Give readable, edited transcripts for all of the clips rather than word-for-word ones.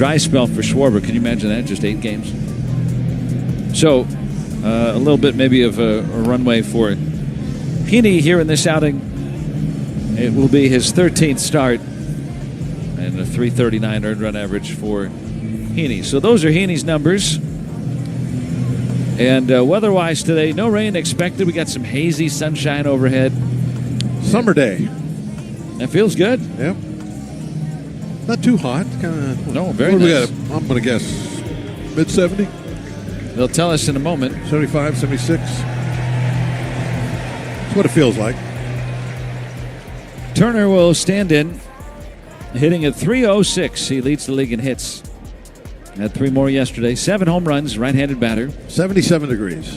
dry spell for Schwarber. Can you imagine that? Just 8 games. So a little bit maybe of a runway for Heaney here in this outing. It will be his 13th start and a .339 earned run average for Heaney. So those are Heaney's numbers. And weather-wise today, no rain expected. We got some hazy sunshine overhead. Summer day. That feels good. Yep. Not too hot. No, very nice. I'm going to guess mid-70. They'll tell us in a moment. 75, 76. That's what it feels like. Turner will stand in, hitting at .306. He leads the league in hits. Had 3 more yesterday. 7 home runs, right-handed batter. 77 degrees.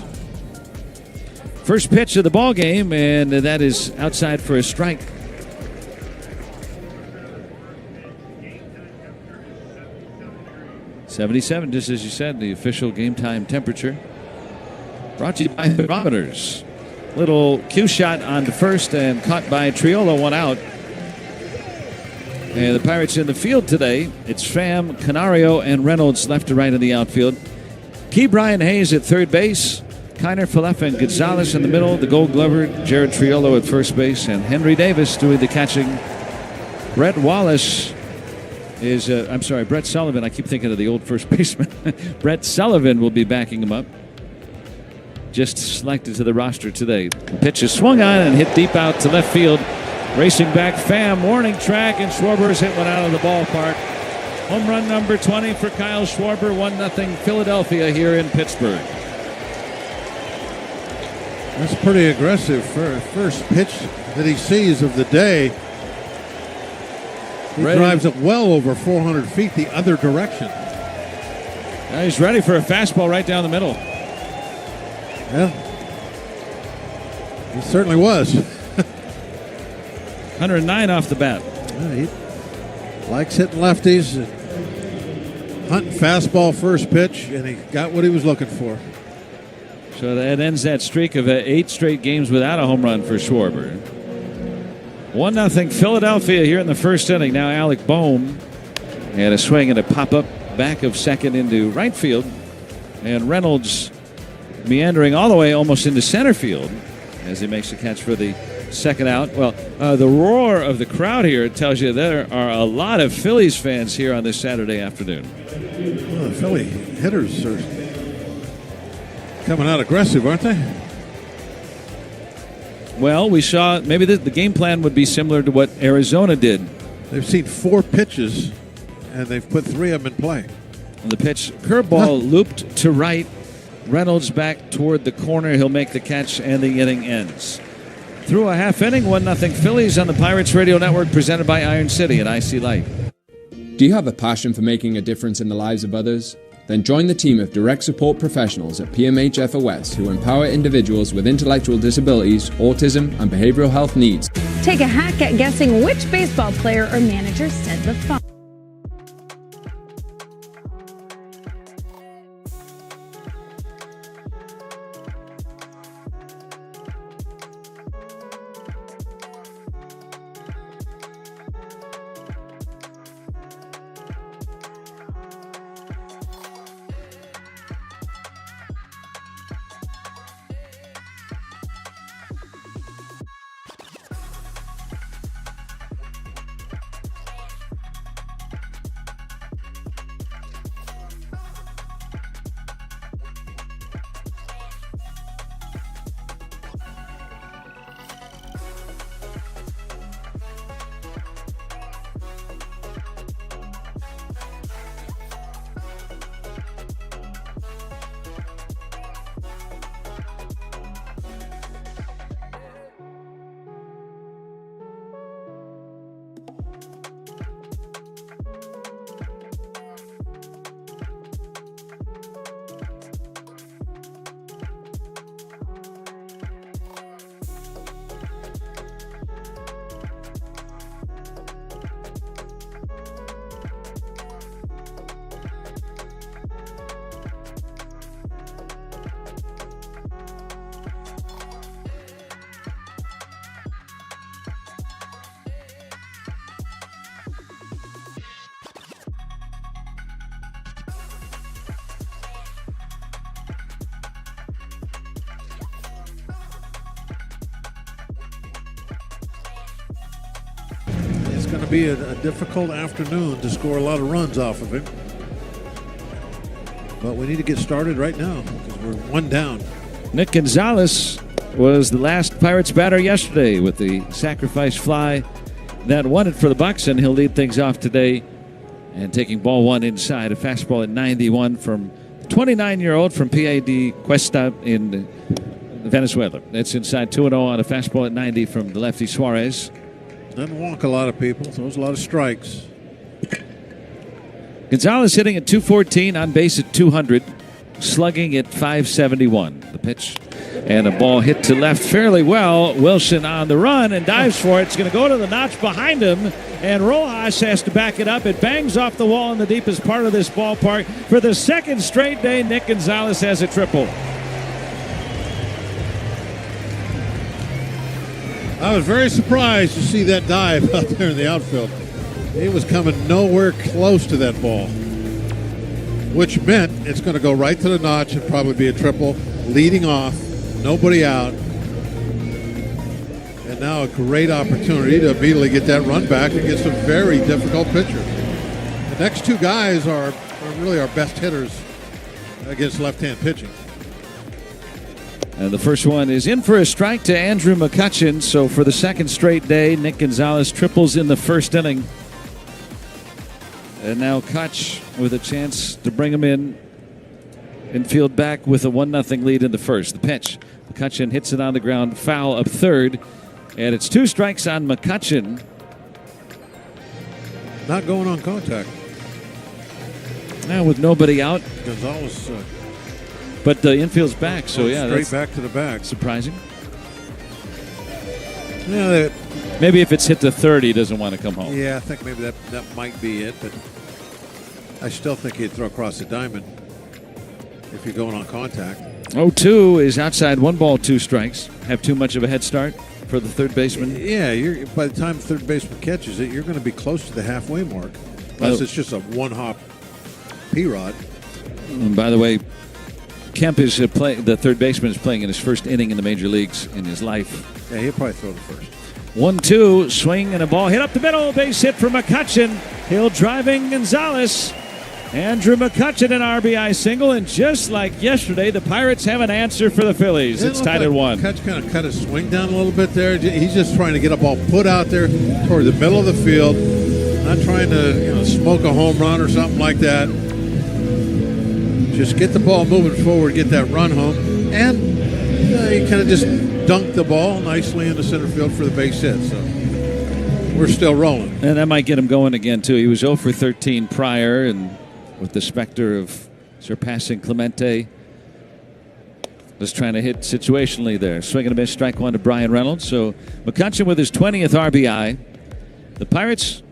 First pitch of the ball game, and that is outside for a strike. .77, just as you said, the official game time temperature. Brought to you by thermometers. Little cue shot on the first and caught by Triolo, 1 out. And the Pirates in the field today. It's Pham, Canario, and Reynolds left to right in the outfield. Key Brian Hayes at third base. Kiner, Falefa, and Gonzalez in the middle. The Gold Glover, Jared Triolo at first base. And Henry Davis doing the catching. Brett Wallace is, Brett Sullivan. I keep thinking of the old first baseman. Brett Sullivan will be backing him up. Just selected to the roster today. The pitch is swung on and hit deep out to left field. Racing back, Pham, warning track, and Schwarber's hit one out of the ballpark. Home run number 20 for Kyle Schwarber, 1-0 Philadelphia here in Pittsburgh. That's pretty aggressive for a first pitch that he sees of the day. He drives it well over 400 feet the other direction. Now he's ready for a fastball right down the middle. Yeah, he certainly was. 109 off the bat. Yeah, he likes hitting lefties. Hunting fastball first pitch, and he got what he was looking for. So that ends that streak of 8 straight games without a home run for Schwarber. 1-0 Philadelphia here in the first inning. Now Alec Bohm had a swing and a pop-up back of second into right field. And Reynolds meandering all the way almost into center field as he makes a catch for the second out. Well, the roar of the crowd here tells you there are a lot of Phillies fans here on this Saturday afternoon. Well, the Philly hitters are coming out aggressive, aren't they? Well, we saw maybe the game plan would be similar to what Arizona did. They've seen 4 pitches, and they've put 3 of them in play. And the pitch, curveball looped to right. Reynolds back toward the corner. He'll make the catch, and the inning ends. Through a half inning, 1-0 Phillies on the Pirates Radio Network, presented by Iron City and IC Light. Do you have a passion for making a difference in the lives of others? Then join the team of direct support professionals at PMH FOS who empower individuals with intellectual disabilities, autism, and behavioral health needs. Take a hack at guessing which baseball player or manager said the following. going to be a difficult afternoon to score a lot of runs off of him. But we need to get started right now because we're one down. Nick Gonzalez was the last Pirates batter yesterday with the sacrifice fly that won it for the Bucks, and he'll lead things off today. And taking ball one inside, a fastball at 91 from 29-year-old from P.A.D. Cuesta in Venezuela. That's inside 2-0 on a fastball at 90 from the lefty Suarez. Doesn't walk a lot of people, throws a lot of strikes. Gonzalez hitting at 214, on base at 200, slugging at 571. The pitch and a ball hit to left fairly well. Wilson on the run and dives for it. It's going to go to the notch behind him, and Rojas has to back it up. It bangs off the wall in the deepest part of this ballpark. For the second straight day, Nick Gonzalez has a triple. I was very surprised to see that dive out there in the outfield. He was coming nowhere close to that ball, which meant it's going to go right to the notch and probably be a triple, leading off, nobody out. And now a great opportunity to immediately get that run back against a very difficult pitcher. The next two guys are really our best hitters against left-hand pitching. And the first one is in for a strike to Andrew McCutchen. So for the second straight day, Nick Gonzalez triples in the first inning. And now Kutch with a chance to bring him in. Infield back with a 1-0 lead in the first. The pitch. McCutchen hits it on the ground, foul up third. And it's 2 strikes on McCutchen. Not going on contact. Now with nobody out. Gonzalez. But the infield's back, so yeah. Straight back to the back. Surprising. Yeah, maybe if it's hit to third, he doesn't want to come home. Yeah, I think maybe that might be it, but I still think he'd throw across the diamond if you're going on contact. 0-2 is outside, 1 ball, 2 strikes. Have too much of a head start for the third baseman? Yeah, by the time third baseman catches it, you're going to be close to the halfway mark. Unless it's just a one-hop P-Rod. And by the way, Kemp is the third baseman is playing in his first inning in the major leagues in his life. Yeah, he'll probably throw the first. 1-2, swing and a ball hit up the middle. Base hit for McCutchen. Hill driving Gonzalez. Andrew McCutchen an RBI single, and just like yesterday, the Pirates have an answer for the Phillies. It's tied at 1. McCutchen kind of cut his swing down a little bit there. He's just trying to get a ball put out there toward the middle of the field, not trying to smoke a home run or something like that. Just get the ball moving forward, get that run home, and he kind of just dunked the ball nicely into center field for the base hit. So we're still rolling. And that might get him going again, too. He was 0 for 13 prior, and with the specter of surpassing Clemente, just trying to hit situationally there. Swing and a miss, strike 1 to Brian Reynolds. So McCutchen with his 20th RBI. The Pirates,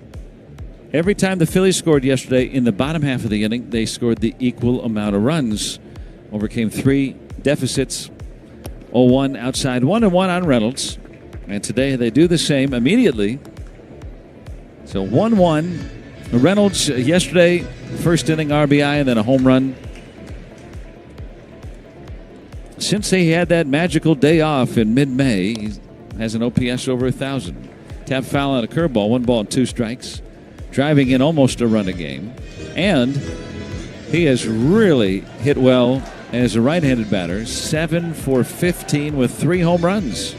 every time the Phillies scored yesterday in the bottom half of the inning, they scored the equal amount of runs. Overcame 3 deficits. 0-1 outside, 1-1 on Reynolds. And today they do the same immediately. So 1-1. Reynolds yesterday, first inning RBI and then a home run. Since they had that magical day off in mid-May, he has an OPS over 1,000. Tap foul on a curveball, 1 ball and 2 strikes. Driving in almost a run a game. And he has really hit well as a right-handed batter. 7 for 15 with 3 home runs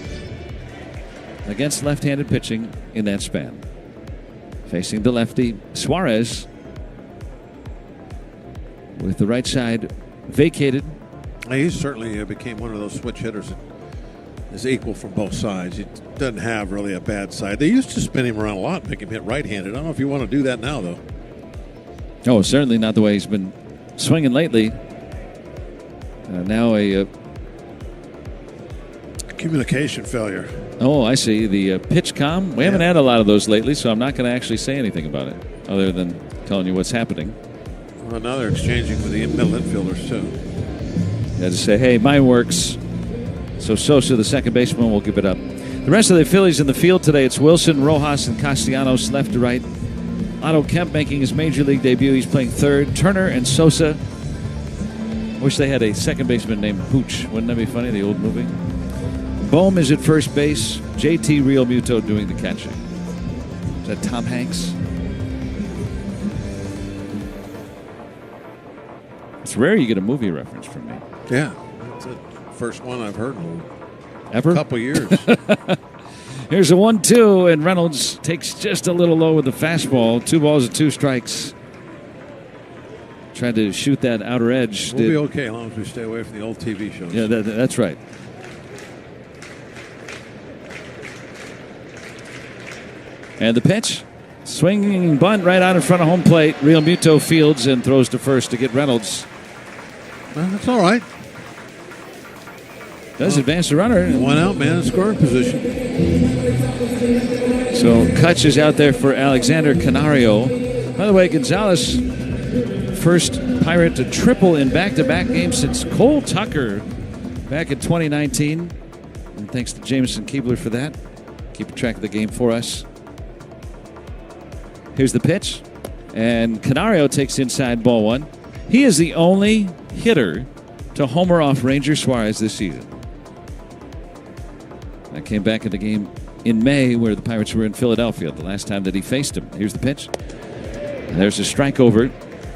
against left-handed pitching in that span. Facing the lefty, Suarez, with the right side vacated. He certainly became one of those switch hitters that is equal from both sides. He doesn't have really a bad side. They used to spin him around a lot, make him hit right-handed. I don't know if you want to do that now, though. Oh, certainly not the way he's been swinging lately. Now a communication failure. Oh, I see. The pitch comm. We haven't had a lot of those lately, so I'm not going to actually say anything about it other than telling you what's happening. Well, now they're exchanging with the middle infielders, too. They had to say, hey, mine works. So Sosa, the second baseman, will give it up. The rest of the Phillies in the field today, it's Wilson, Rojas, and Castellanos left to right. Otto Kemp making his major league debut. He's playing third. Turner and Sosa. Wish they had a second baseman named Pooch. Wouldn't that be funny, the old movie? Bohm is at first base. JT Real Muto doing the catching. Is that Tom Hanks? It's rare you get a movie reference from me. Yeah, that's the first one I've heard in Ever? a couple years. Here's a 1-2, and Reynolds takes just a little low with the fastball. 2 balls and 2 strikes. Tried to shoot that outer edge. We'll be okay as long as we stay away from the old TV shows. Yeah, that's right. And the pitch. Swinging bunt right out in front of home plate. Real Muto fields and throws to first to get Reynolds. Well, that's all right. Does advance the runner. 1 out, man in scoring position. So Kutch is out there for Alexander Canario. By the way, Gonzalez, first Pirate to triple in back-to-back games since Cole Tucker back in 2019. And thanks to Jameson Keebler for that. Keeping track of the game for us. Here's the pitch. And Canario takes inside ball 1. He is the only hitter to homer off Ranger Suarez this season. That came back in the game in May where the Pirates were in Philadelphia the last time that he faced him. Here's the pitch. And there's a strike over.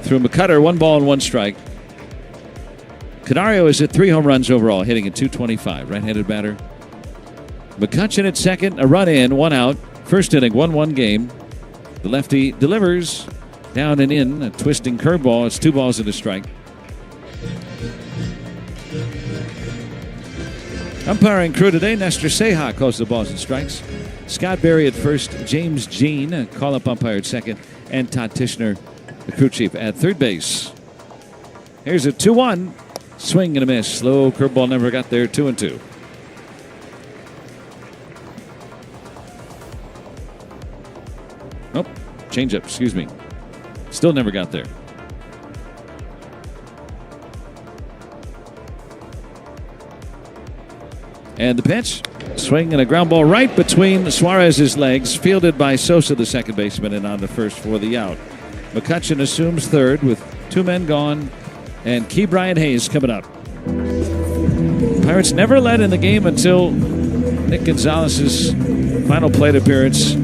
Through McCutter, 1 ball and 1 strike. Canario is at 3 home runs overall, hitting at .225. Right-handed batter. McCutcheon at second, a run in, 1 out. First inning, 1-1 game. The lefty delivers down and in, a twisting curveball. It's 2 balls and a strike. Umpiring crew today, Nestor Seja calls the balls and strikes. Scott Berry at first, James Jean, call-up umpire at second, and Todd Tishner, the crew chief, at third base. Here's a 2-1. Swing and a miss. Slow curveball never got there, 2-2. Nope. Changeup, excuse me. Still never got there. And the pitch. Swing and a ground ball right between Suarez's legs. Fielded by Sosa, the second baseman, and on to first for the out. McCutcheon assumes third with 2 men gone. And Key Brian Hayes coming up. Pirates never led in the game until Nick Gonzalez's final plate appearance.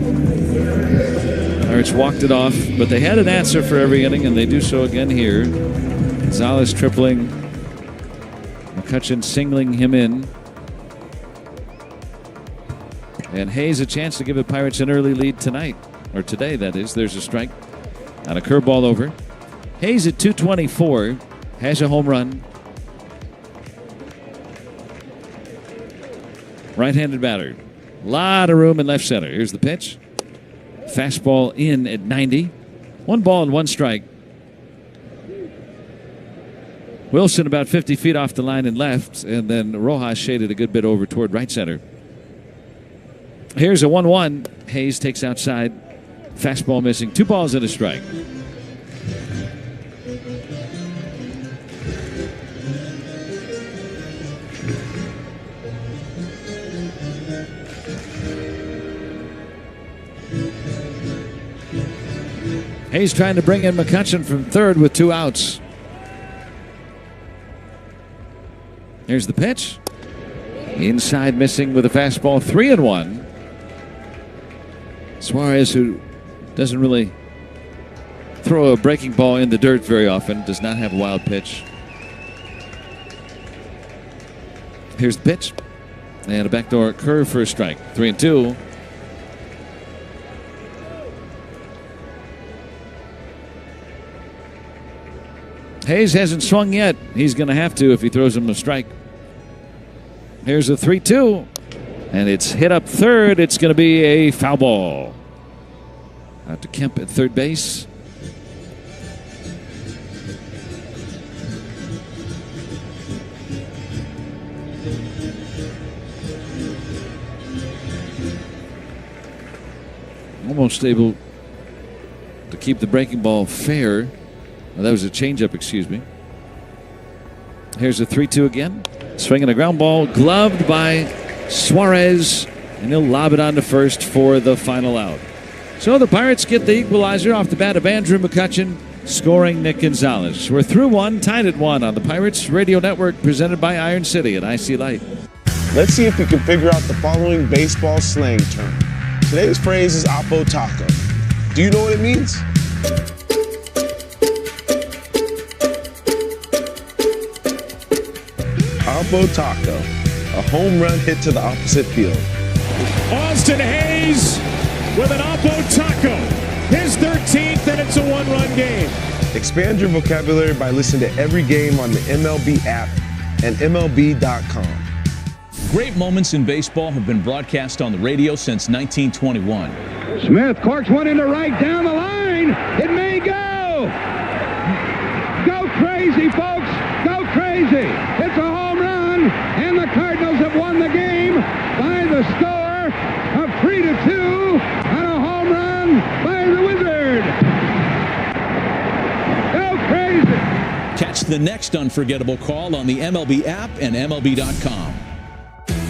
Pirates walked it off, but they had an answer for every inning, and they do so again here. Gonzalez tripling. McCutcheon singling him in. And Hayes a chance to give the Pirates an early lead tonight. Or today, that is. There's a strike. On a curveball over. Hayes at .224. Has a home run. Right-handed batter. Lot of room in left center. Here's the pitch. Fastball in at 90. 1 ball and 1 strike. Wilson about 50 feet off the line and left. And then Rojas shaded a good bit over toward right center. Here's a 1-1. Hayes takes outside. Fastball missing. 2 balls and a strike. Hayes trying to bring in McCutcheon from third with 2 outs. Here's the pitch. Inside missing with a fastball. 3-1. Suarez, who doesn't really throw a breaking ball in the dirt very often, does not have a wild pitch. Here's the pitch. And a backdoor curve for a strike. 3-2. Hayes hasn't swung yet. He's going to have to if he throws him a strike. Here's a 3-2. And it's hit up third. It's going to be a foul ball. Out to Kemp at third base. Almost able to keep the breaking ball fair. Well, that was a changeup, excuse me. Here's a 3-2 again. Swinging a ground ball, gloved by Suarez, and he'll lob it on to first for the final out. So the Pirates get the equalizer off the bat of Andrew McCutcheon, scoring Nick Gonzalez. We're through 1, tied at 1 on the Pirates Radio Network, presented by Iron City and IC Light. Let's see if we can figure out the following baseball slang term. Today's phrase is Apo Taco. Do you know what it means? Apo Taco, a home run hit to the opposite field. Austin Hayes with an Apo Taco, his 13th, and it's a one-run game. Expand your vocabulary by listening to every game on the MLB app and MLB.com. Great moments in baseball have been broadcast on the radio since 1921. Smith corks one into right down the line. It may go. Go crazy, folks. Go crazy. It's a home run, and the Cardinals have won the game by the score of 3-2 on a home run by the Wizard. Go crazy. Catch the next unforgettable call on the MLB app and MLB.com.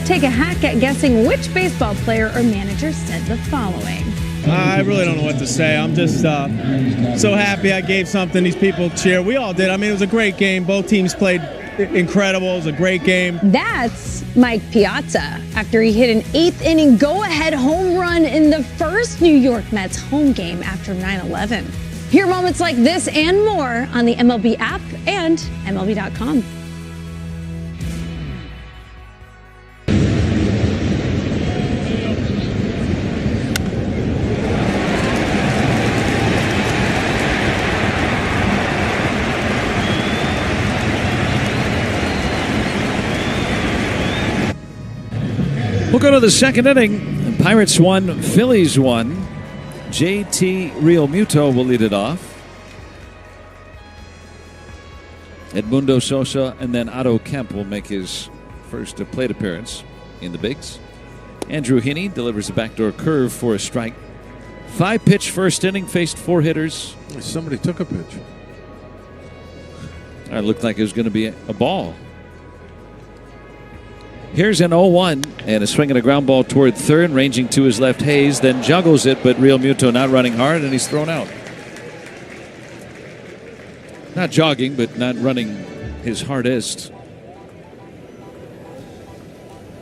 Take a hack at guessing which baseball player or manager said the following. I really don't know what to say. I'm just so happy I gave something these people cheer. We all did. I mean, it was a great game. Both teams played incredible. It was a great game. That's Mike Piazza after he hit an 8th-inning go-ahead home run in the first New York Mets home game after 9/11. Hear moments like this and more on the MLB app and MLB.com. We'll go to the second inning. Pirates won, Phillies won. JT Realmuto will lead it off. Edmundo Sosa and then Otto Kemp will make his first plate appearance in the bigs. Andrew Heaney delivers a backdoor curve for a strike. 5-pitch first inning, faced 4 hitters. Somebody took a pitch. It looked like it was going to be a ball. Here's an 0-1 and a swing and a ground ball toward third, ranging to his left. Hayes then juggles it, but Realmuto not running hard, and he's thrown out. Not jogging, but not running his hardest.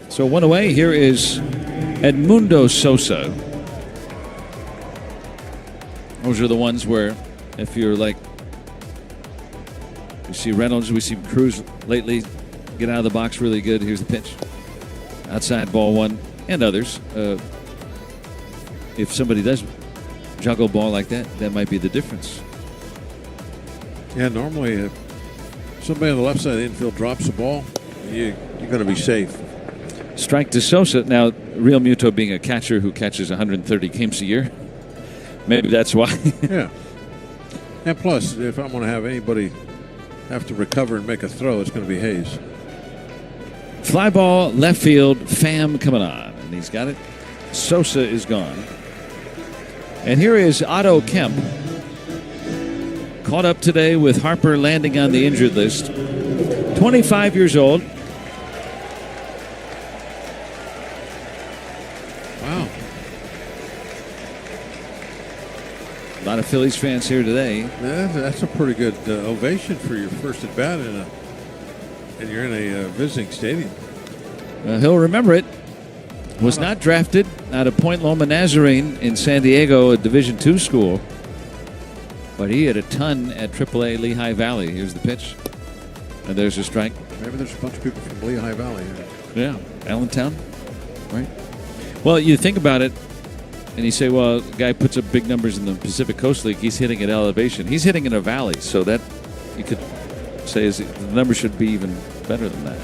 So 1 away. Here is Edmundo Sosa. Those are the ones where, if you're like, we see Reynolds, we see Cruz lately. Get out of the box really good. Here's the pitch. Outside ball 1 and others. If somebody does juggle ball like that, that might be the difference. Yeah, normally if somebody on the left side of the infield drops the ball, you're going to be safe. Strike to Sosa. Now, Realmuto being a catcher who catches 130 games a year, maybe that's why. Yeah. And plus, if I'm going to have anybody have to recover and make a throw, it's going to be Hayes. Fly ball, left field, Pham coming on. And he's got it. Sosa is gone. And here is Otto Kemp. Caught up today with Harper landing on the injured list. 25 years old. Wow. A lot of Phillies fans here today. Yeah, that's a pretty good ovation for your first at bat and you're in a visiting stadium. He'll remember it. Was not drafted out of Point Loma Nazarene in San Diego, a Division II school. But he had a ton at AAA Lehigh Valley. Here's the pitch. And there's a strike. Maybe there's a bunch of people from Lehigh Valley here. Yeah, Allentown, right? Well, you think about it, and you say, well, the guy puts up big numbers in the Pacific Coast League. He's hitting at elevation. He's hitting in a valley, so that you could say the number should be even better than that.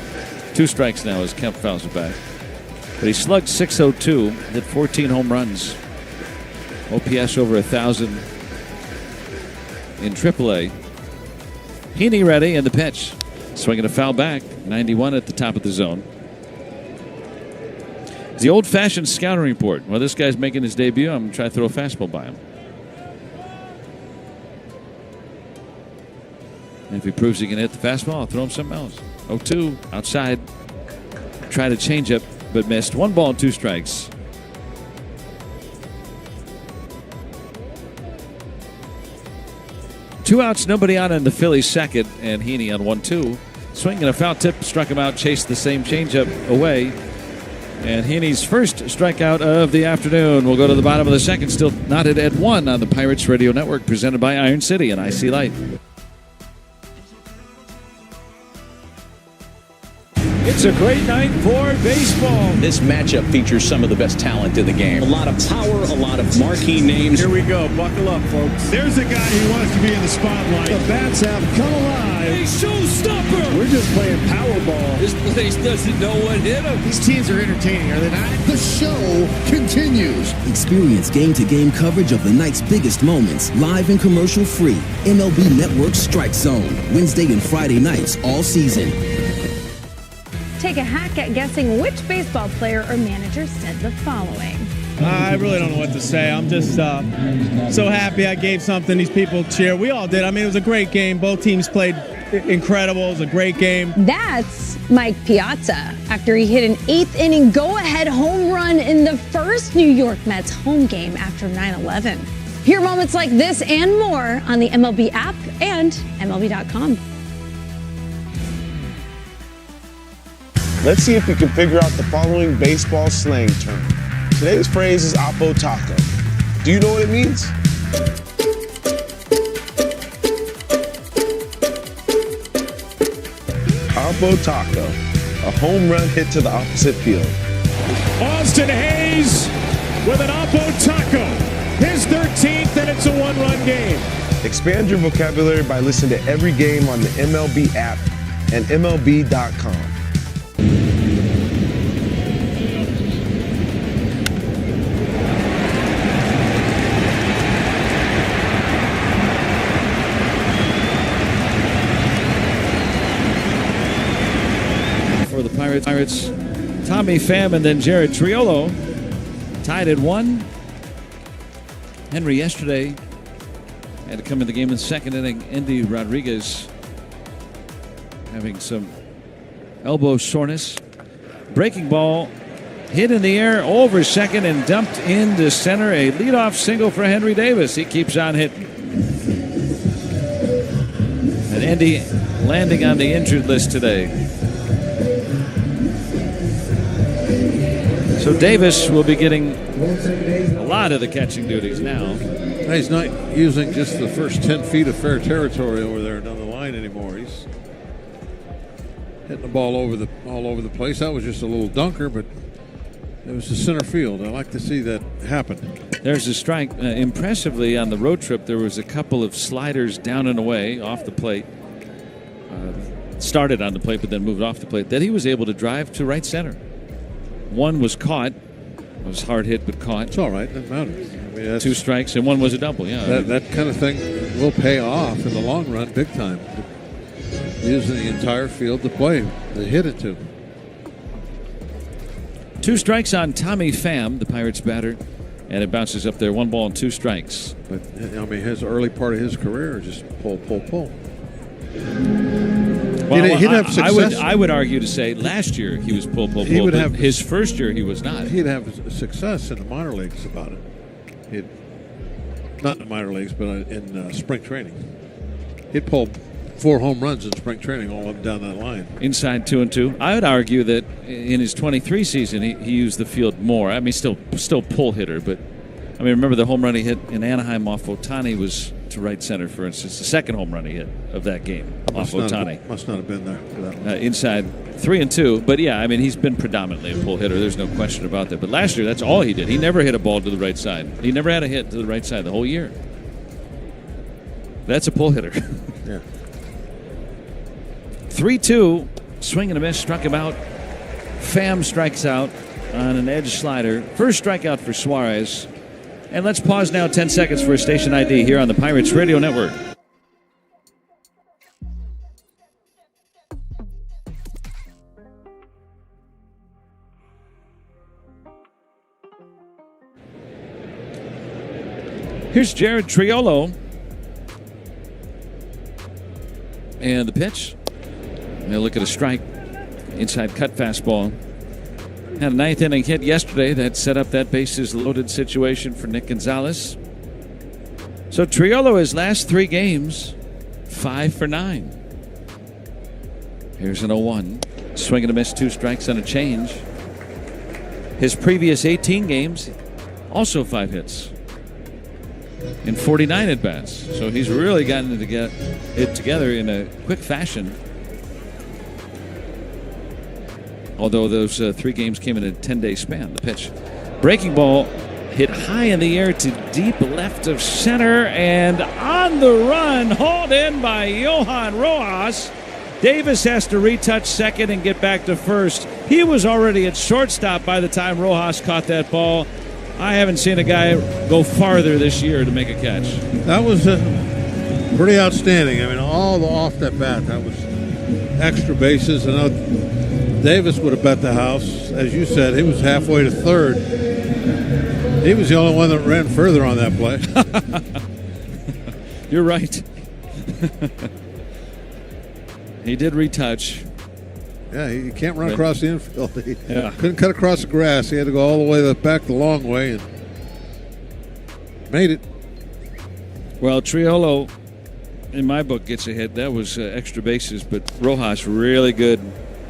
2 strikes now as Kemp fouls it back. But he slugged .602, hit 14 home runs. OPS over 1,000 in AAA. Heaney ready, and the pitch. Swinging a foul back. 91 at the top of the zone. It's the old-fashioned scouting report. Well, this guy's making his debut. I'm going to try to throw a fastball by him. And if he proves he can hit the fastball, I'll throw him something else. 0-2 outside. Try to change up, but missed. 1 ball and 2 strikes. Two outs, nobody out in the Phillies second, and Heaney on 1-2. Swing and a foul tip struck him out, chased the same changeup away. And Heaney's first strikeout of the afternoon. We'll go to the bottom of the second, still knotted at 1 on the Pirates Radio Network, presented by Iron City and IC Light. It's a great night for baseball. This matchup features some of the best talent in the game. A lot of power, a lot of marquee names. Here we go. Buckle up, folks. There's a guy who wants to be in the spotlight. The bats have come alive. A showstopper. We're just playing Powerball. This place doesn't know what hit him. These teams are entertaining, are they not? The show continues. Experience game-to-game coverage of the night's biggest moments, live and commercial-free. MLB Network Strike Zone, Wednesday and Friday nights all season. Take a hack at guessing which baseball player or manager said the following. I really don't know what to say. I'm just so happy I gave something these people cheer. We all did. I mean, it was a great game. Both teams played incredible. It was a great game. That's Mike Piazza after he hit an 8th inning go-ahead home run in the first New York Mets home game after 9/11. Hear moments like this and more on the MLB app and MLB.com. Let's see if we can figure out the following baseball slang term. Today's phrase is Oppo Taco. Do you know what it means? Oppo Taco, a home run hit to the opposite field. Austin Hayes with an Oppo Taco. His 13th, and it's a one-run game. Expand your vocabulary by listening to every game on the MLB app and MLB.com. Pirates, Tommy Pham and then Jared Triolo tied at 1. Henry yesterday had to come in the game in the second inning. Andy Rodriguez having some elbow soreness. Breaking ball hit in the air over second and dumped into center. A leadoff single for Henry Davis. He keeps on hitting. And Andy landing on the injured list today. So Davis will be getting a lot of the catching duties now. He's not using just the first 10 feet of fair territory over there down the line anymore. He's hitting the ball all over the place. That was just a little dunker, but it was the center field. I like to see that happen. There's a strike. Impressively on the road trip, there was a couple of sliders down and away off the plate. Started on the plate, but then moved off the plate. That he was able to drive to right center. One was caught. It was hard hit, but caught. It's all right. Doesn't matter. I mean, 2 strikes, and one was a double. Yeah, that kind of thing will pay off in the long run, big time. Using the entire field to play, to hit it to. 2 strikes on Tommy Pham, the Pirates batter, and it bounces up there. 1 ball and 2 strikes. But I mean, his early part of his career just pull. Well, he'd have success. I would argue to say last year he was pull. He would have his first year he was not. He'd have success in the minor leagues about it. Not in the minor leagues, but in spring training. He'd pull 4 home runs in spring training all up and down that line. Inside 2-2. I would argue that in his 23 season he used the field more. I mean, still pull hitter, but I mean, remember the home run he hit in Anaheim off Ohtani was to right center, for instance. The second home run he hit of that game off Ohtani. Must not have been there for that one. Inside 3-2. But yeah, I mean, he's been predominantly a pull hitter. There's no question about that. But last year, that's all he did. He never hit a ball to the right side. He never had a hit to the right side the whole year. That's a pull hitter. Yeah. 3-2. Swing and a miss. Struck him out. Pham strikes out on an edge slider. First strikeout for Suarez. And let's pause now 10 seconds for a station ID here on the Pirates Radio Network. Here's Jared Triolo. And the pitch. Now look at a strike. Inside cut fastball. Had a 9th inning hit yesterday that set up that bases loaded situation for Nick Gonzalez. So Triolo, his last 3 games, 5 for 9. Here's an 0-1. Swing and a miss, 2 strikes on a change. His previous 18 games, also 5 hits in 49 at-bats. So he's really gotten it together in a quick fashion. Although those 3 games came in a 10-day span. The pitch. Breaking ball hit high in the air to deep left of center, and on the run, hauled in by Johan Rojas. Davis has to retouch second and get back to first. He was already at shortstop by the time Rojas caught that ball. I haven't seen a guy go farther this year to make a catch. That was pretty outstanding. I mean, all the off that bat, that was extra bases. I know Davis would have bet the house. As you said, he was halfway to third. He was the only one that ran further on that play. You're right. He did retouch. Yeah, he can't run across the infield. He couldn't cut across the grass. He had to go all the way back the long way and made it. Well, Triolo, in my book, gets a hit. That was extra bases, but Rojas really good.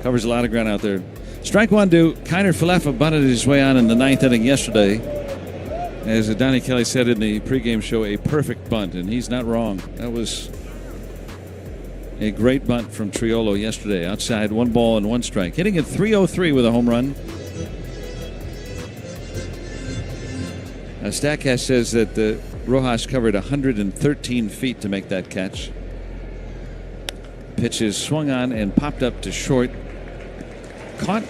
Covers a lot of ground out there. Strike one to Kiner Falefa bunted his way on in the 9th inning yesterday. As Donnie Kelly said in the pregame show, a perfect bunt, and he's not wrong. That was a great bunt from Triolo yesterday. Outside, 1 ball and 1 strike. Hitting at .303 with a home run. Statcast says that Rojas covered 113 feet to make that catch. Pitch is swung on and popped up to short. Caught,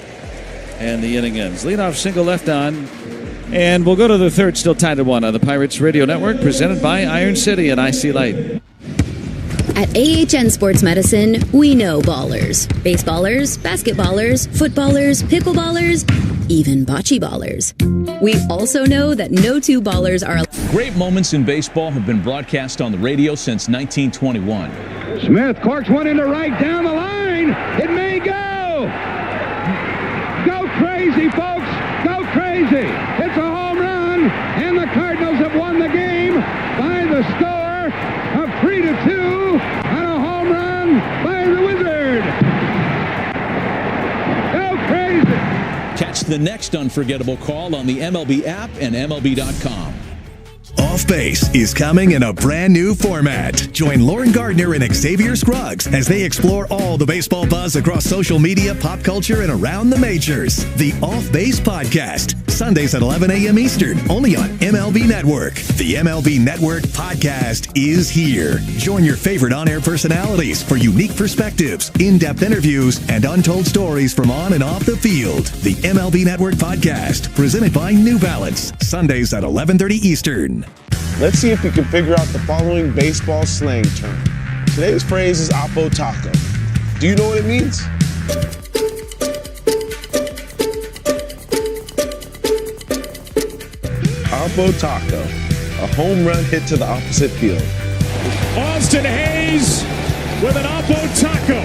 and the inning ends. Leadoff single left on. And we'll go to the third, still tied at 1 on the Pirates Radio Network, presented by Iron City and IC Light. At AHN Sports Medicine, we know ballers. Baseballers, basketballers, footballers, pickleballers, even bocce ballers. We also know that no 2 ballers are alike. Great moments in baseball have been broadcast on the radio since 1921. Smith corks one into right down the line. It may go. Go crazy, folks. Go crazy. It's a home run, and the Cardinals have won the game by the score of 3-2. By the Wizard. Go crazy. Catch the next unforgettable call on the MLB app and MLB.com. Off Base is coming in a brand new format. Join Lauren Gardner and Xavier Scruggs as they explore all the baseball buzz across social media, pop culture, and around the majors. The Off Base Podcast, Sundays at 11 a.m. Eastern, only on MLB Network. The MLB Network Podcast is here. Join your favorite on-air personalities for unique perspectives, in-depth interviews, and untold stories from on and off the field. The MLB Network Podcast, presented by New Balance, Sundays at 11:30 Eastern. Let's see if we can figure out the following baseball slang term. Today's phrase is Oppo Taco. Do you know what it means? Oppo Taco, a home run hit to the opposite field. Austin Hayes with an Oppo Taco.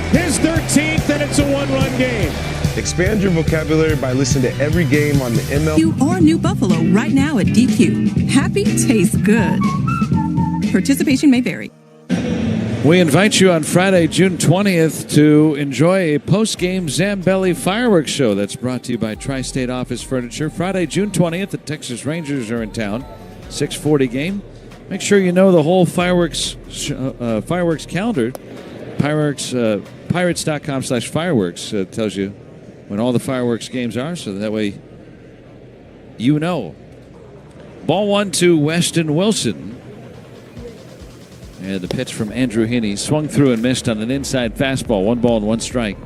His 13th, and it's a 1-run game. Expand your vocabulary by listening to every game on the MLB. Or New Buffalo right now at DQ. Happy tastes good. Participation may vary. We invite you on Friday, June 20th, to enjoy a post-game Zambelli fireworks show that's brought to you by Tri-State Office Furniture. Friday, June 20th, the Texas Rangers are in town. 6:40 game. Make sure you know the whole fireworks calendar. Pirates.com/fireworks tells you when all the fireworks games are, so that way you know. Ball 1 to Weston Wilson. And the pitch from Andrew Heaney swung through and missed on an inside fastball. 1 ball and 1 strike.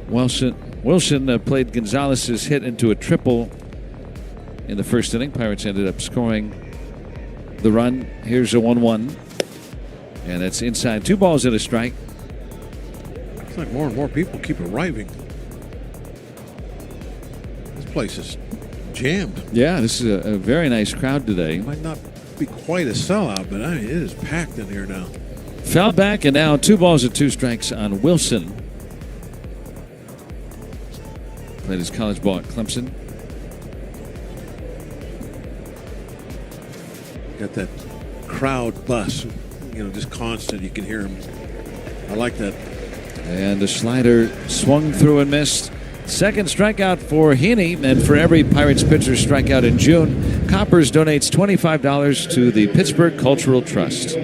Wilson played Gonzalez's hit into a triple in the first inning. Pirates ended up scoring the run. Here's a 1-1. And that's inside. 2 balls and a strike. It's like more and more people keep arriving. This place is jammed. Yeah, this is a very nice crowd today. Might not be quite a sellout, but I mean, it is packed in here now. Foul back, and now 2 balls and 2 strikes on Wilson. Played his college ball at Clemson. Got that crowd bus, just constant. You can hear him. I like that. And the slider swung through and missed Second strikeout for Heaney, and for every Pirates pitcher strikeout in June, Coppers donates $25 to the Pittsburgh Cultural Trust.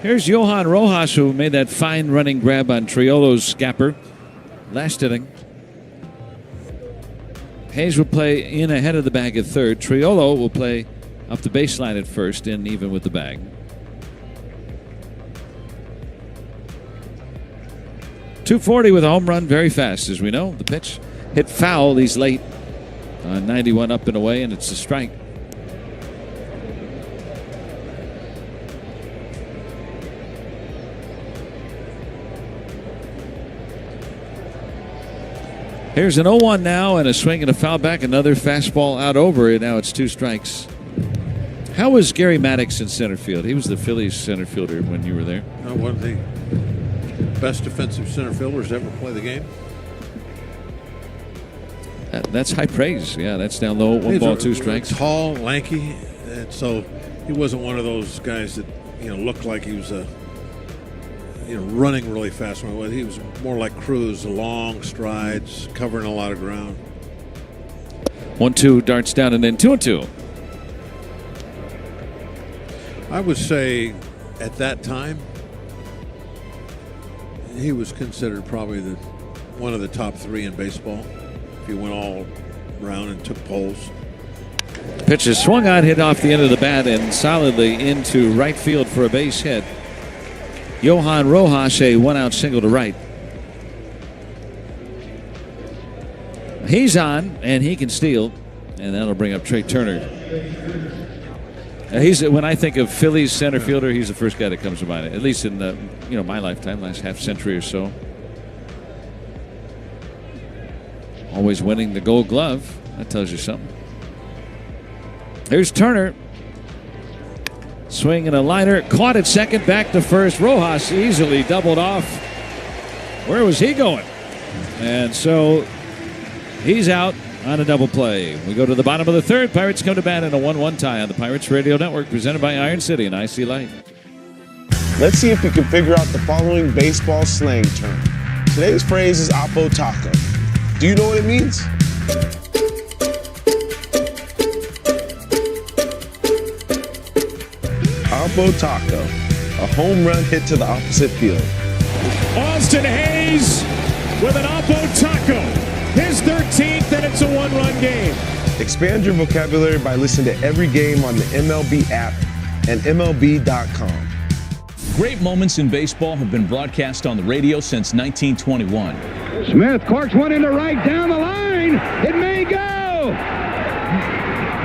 Here's Johan Rojas, who made that fine running grab on Triolo's scapper last inning. Hayes will play in ahead of the bag at third. Triolo will play up the baseline at first, in even with the bag. .240 with a home run, very fast, as we know. The pitch hit foul. He's late. 91 up and away, and it's a strike. Here's an 0-1 now, and a swing and a foul back. Another fastball out over it. Now it's 2 strikes. How was Gary Maddox in center field? He was the Phillies center fielder when you were there. One of the best defensive center fielders to ever play the game. That's high praise. Yeah, that's down low. 1 ball, 2 strikes. Tall, lanky, and so he wasn't one of those guys that looked like he was running really fast. He was more like Cruz, long strides, covering a lot of ground. 1-2 darts down, and then 2-2. I would say at that time he was considered probably one of the top 3 in baseball. If he went all around and took polls. Pitch is swung on, hit off the end of the bat, and solidly into right field for a base hit. Johan Rojas, a 1-out single to right. He's on, and he can steal, and that'll bring up Trey Turner. When I think of Phillies center fielder, he's the first guy that comes to mind, at least in my lifetime, last half century or so. Always winning the Gold Glove. That tells you something. Here's Turner. Swing and a liner, caught at second, back to first. Rojas easily doubled off. Where was he going? And so he's out on a double play. We go to the bottom of the third. Pirates come to bat in a 1-1 tie on the Pirates Radio Network, presented by Iron City and IC Light. Let's see if you can figure out the following baseball slang term. Today's phrase is Oppo Taco. Do you know what it means? Oppo Taco, a home run hit to the opposite field. Austin Hayes with an Oppo Taco, his 13th, and it's a 1-run game. Expand your vocabulary by listening to every game on the MLB app and MLB.com. Great moments in baseball have been broadcast on the radio since 1921. Smith corks one into right down the line. It may go.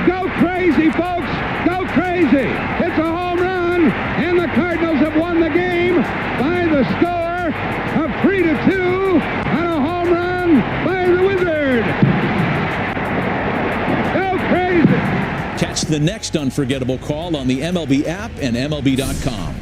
Go crazy, folks. Go crazy. It's a home run, and the Cardinals have won the game by the score of 3-2 on a home run by the Wizard. Go crazy. Catch the next unforgettable call on the MLB app and MLB.com.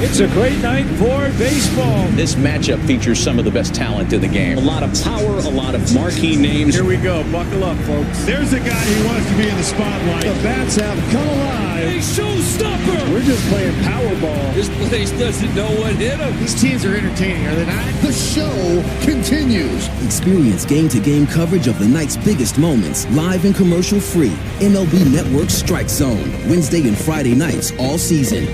It's a great night for baseball. This matchup features some of the best talent in the game. A lot of power, a lot of marquee names. Here we go. Buckle up, folks. There's a guy who wants to be in the spotlight. The bats have come alive. A showstopper. We're just playing Powerball. This place doesn't know what hit them. These teams are entertaining, are they not? The show continues. Experience game-to-game coverage of the night's biggest moments, live and commercial-free. MLB Network Strike Zone, Wednesday and Friday nights all season.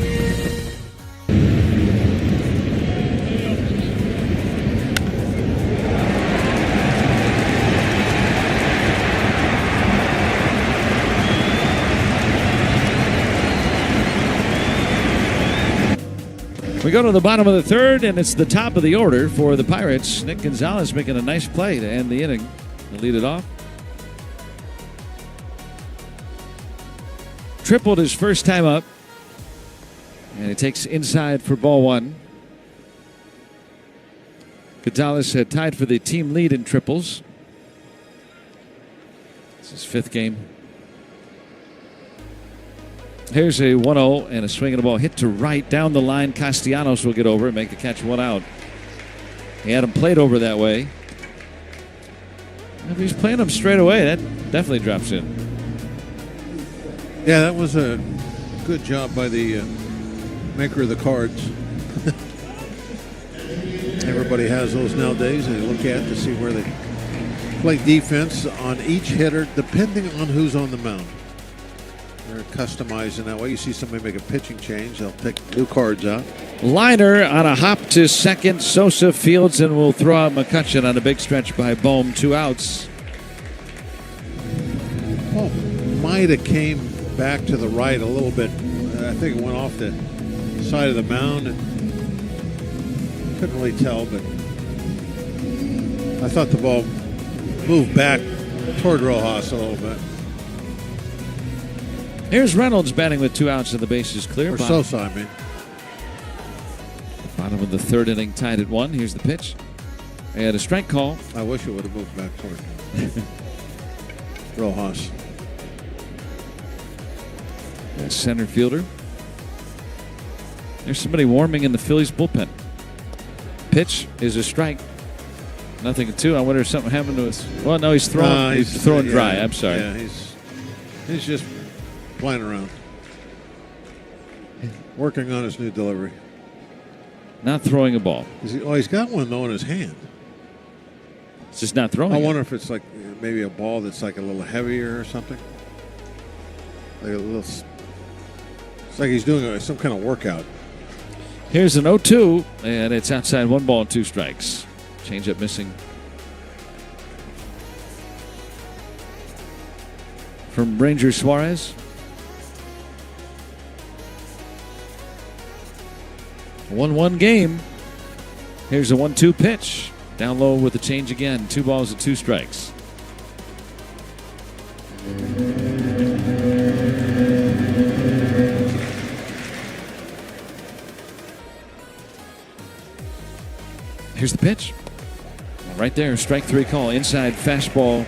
We go to the bottom of the third, and it's the top of the order for the Pirates. Nick Gonzalez making a nice play to end the inning and lead it off. Tripled his first time up, and he takes inside for ball 1. Gonzalez had tied for the team lead in triples. It's his 5th game. Here's a 1-0 and a swing and a ball hit to right down the line. Castellanos will get over and make the catch, 1 out. He had him played over that way. If he's playing him straight away, that definitely drops in. Yeah, that was a good job by the maker of the cards. Everybody has those nowadays. They look at to see where they play defense on each hitter, depending on who's on the mound. They're customized in that way. You see somebody make a pitching change, they'll pick new cards out. Liner on a hop to second. Sosa fields and will throw out McCutcheon on a big stretch by Bohm. 2 outs. Oh, might have came back to the right a little bit. I think it went off the side of the mound. And couldn't really tell, but I thought the ball moved back toward Rojas a little bit. Here's Reynolds batting with 2 outs and the bases clear. Or Sosa, I mean. Bottom of the 3rd inning, tied at 1. Here's the pitch. And a strike call. I wish it would have moved back toward Rojas. That center fielder. There's somebody warming in the Phillies bullpen. Pitch is a strike. 0-2. I wonder if something happened to us. Well, no, he's throwing. He's throwing dry. I'm sorry. Yeah, he's just playing around, working on his new delivery. Not throwing a ball. He's got one though in his hand. It's just not throwing. I wonder if it's like maybe a ball that's like a little heavier or something. Like a little. It's like he's doing some kind of workout. Here's an 0-2, and it's outside. 1 ball and 2 strikes. Change-up missing. From Ranger Suarez. 1-1 game. Here's a 1-2 pitch. Down low with the change again. 2 balls and 2 strikes. Here's the pitch. Right there, strike 3 call. Inside fastball.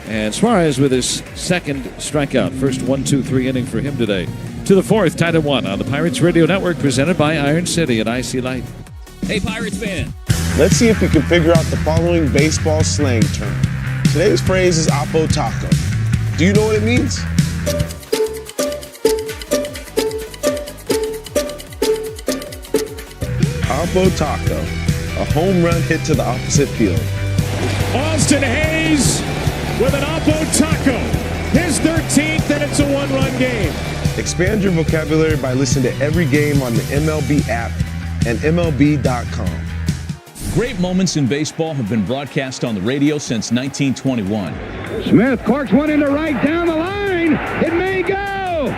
And Suarez with his 2nd strikeout. First 1-2-3 inning for him today. To the 4th, tied at 1 on the Pirates Radio Network, presented by Iron City and IC Light. Hey, Pirates fan. Let's see if you can figure out the following baseball slang term. Today's phrase is Oppo Taco. Do you know what it means? Oppo Taco, a home run hit to the opposite field. Austin Hayes with an Oppo Taco. His 13th, and it's a 1-run game. Expand your vocabulary by listening to every game on the MLB app and MLB.com. Great moments in baseball have been broadcast on the radio since 1921. Smith corks one into right down the line. It may go.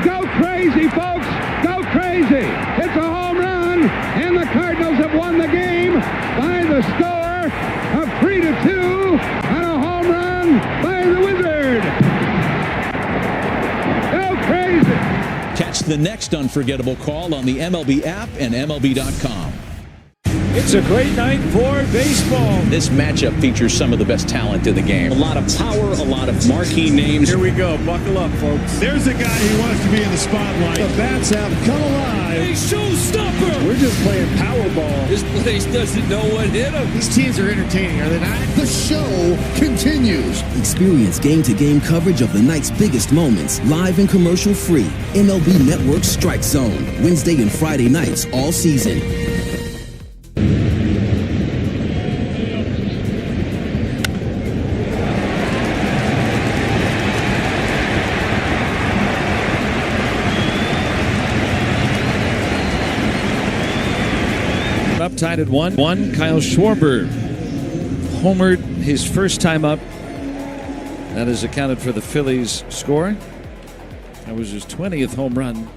Go crazy, folks. Go crazy. It's a home run, and the Cardinals have won the game by the score of 3-2 on a home run by the Wizard. Go crazy. Catch the next unforgettable call on the MLB app and MLB.com. It's a great night for baseball. This matchup features some of the best talent in the game. A lot of power, a lot of marquee names. Here we go. Buckle up, folks. There's a guy who wants to be in the spotlight. The bats have come alive. Hey, showstopper! We're just playing Powerball. This place doesn't know what hit him. These teams are entertaining, are they not? The show continues. Experience game-to-game coverage of the night's biggest moments, live and commercial-free. MLB Network Strike Zone, Wednesday and Friday nights all season. Up tied at 1-1. Kyle Schwarber homered his first time up. That is accounted for the Phillies' score. That was his 20th home run.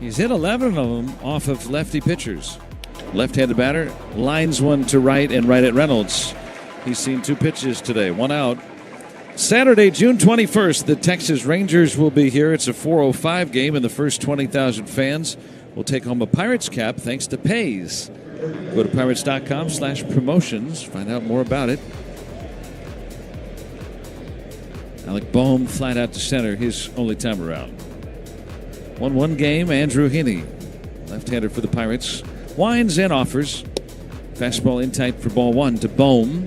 He's hit 11 of them off of lefty pitchers. Left-handed batter lines one to right and right at Reynolds. He's seen 2 pitches today, 1 out. Saturday, June 21st, the Texas Rangers will be here. It's a 4:05 game, and the first 20,000 fans will take home a Pirates cap thanks to Pays. Go to pirates.com/promotions. Find out more about it. Alec Bohm flat out to center, his only time around. 1-1 game. Andrew Heaney, left-hander for the Pirates, winds and offers. Fastball in tight for ball 1 to Bohm.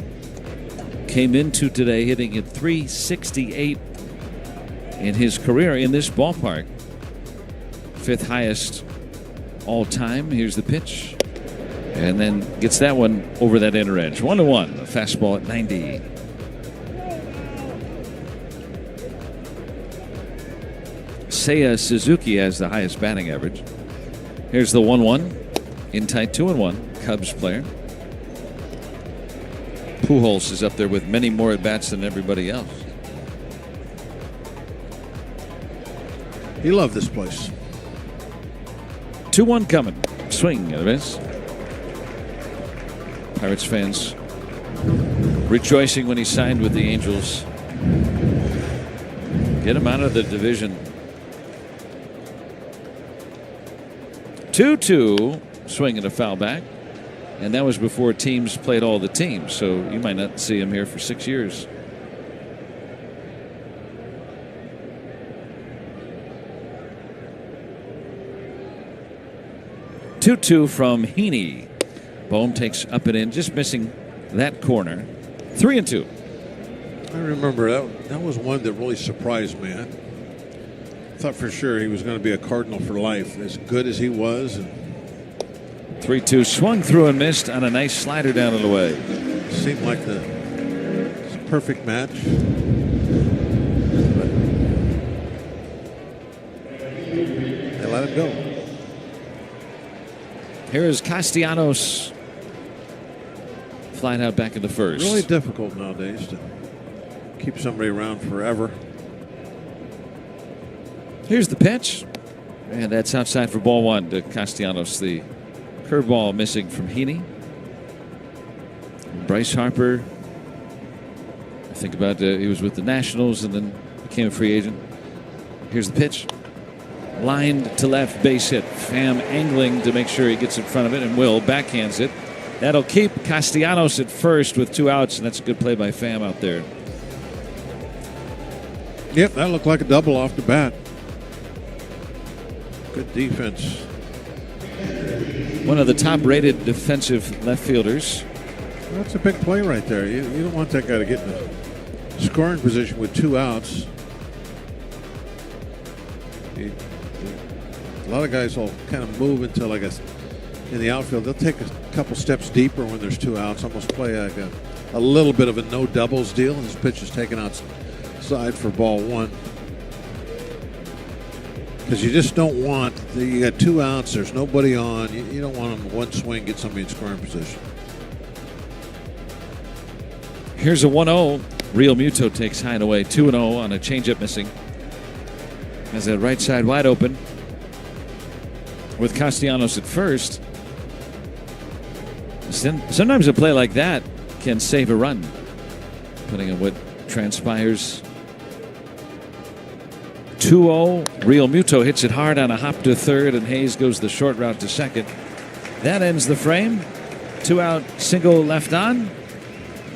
Came into today hitting at .368 in his career in this ballpark. 5th highest all time. Here's the pitch. And then gets that one over that inner edge. 1-1. A fastball at 90. Seiya Suzuki has the highest batting average. Here's the 1-1. In tight 2-1. Cubs player. Pujols is up there with many more at-bats than everybody else. He loved this place. 2-1 coming. Swing and a miss. Pirates fans rejoicing when he signed with the Angels. Get him out of the division. 2-2. Swing and a foul back. And that was before teams played all the teams, so you might not see him here for 6 years. Two from Heaney. Bohm takes up and in, just missing that corner. 3-2. I remember that was one that really surprised me. I thought for sure he was going to be a Cardinal for life, as good as he was. 3-2, swung through and missed on a nice slider down and away. Seemed like it's a perfect match. But they let him go. Here is Castellanos flying out back in the first. Really difficult nowadays to keep somebody around forever. Here's the pitch. And that's outside for ball one to Castellanos. The curveball missing from Heaney. Bryce Harper. I think about he was with the Nationals and then became a free agent. Here's the pitch. Lined to left, base hit. Pham angling to make sure he gets in front of it, and Will backhands it. That'll keep Castellanos at first with 2 outs, and that's a good play by Pham out there. Yep, that looked like a double off the bat. Good defense. One of the top-rated defensive left fielders. That's a big play right there. You don't want that guy to get in a scoring position with 2 outs. A lot of guys will kind of move into like in the outfield. They'll take a couple steps deeper when there's 2 outs, almost play like a little bit of a no doubles deal. And this pitch is taken outside for ball 1. Because you just don't want, you got 2 outs, there's nobody on. You don't want them one swing, get somebody in scoring position. Here's a 1-0. Real Muto takes high and away. 2-0 on a changeup missing. Has that right side wide open. With Castellanos at first. Sometimes a play like that can save a run, depending on what transpires. 2-0. Real Muto hits it hard on a hop to third, and Hayes goes the short route to second. That ends the frame. 2 out, single left on.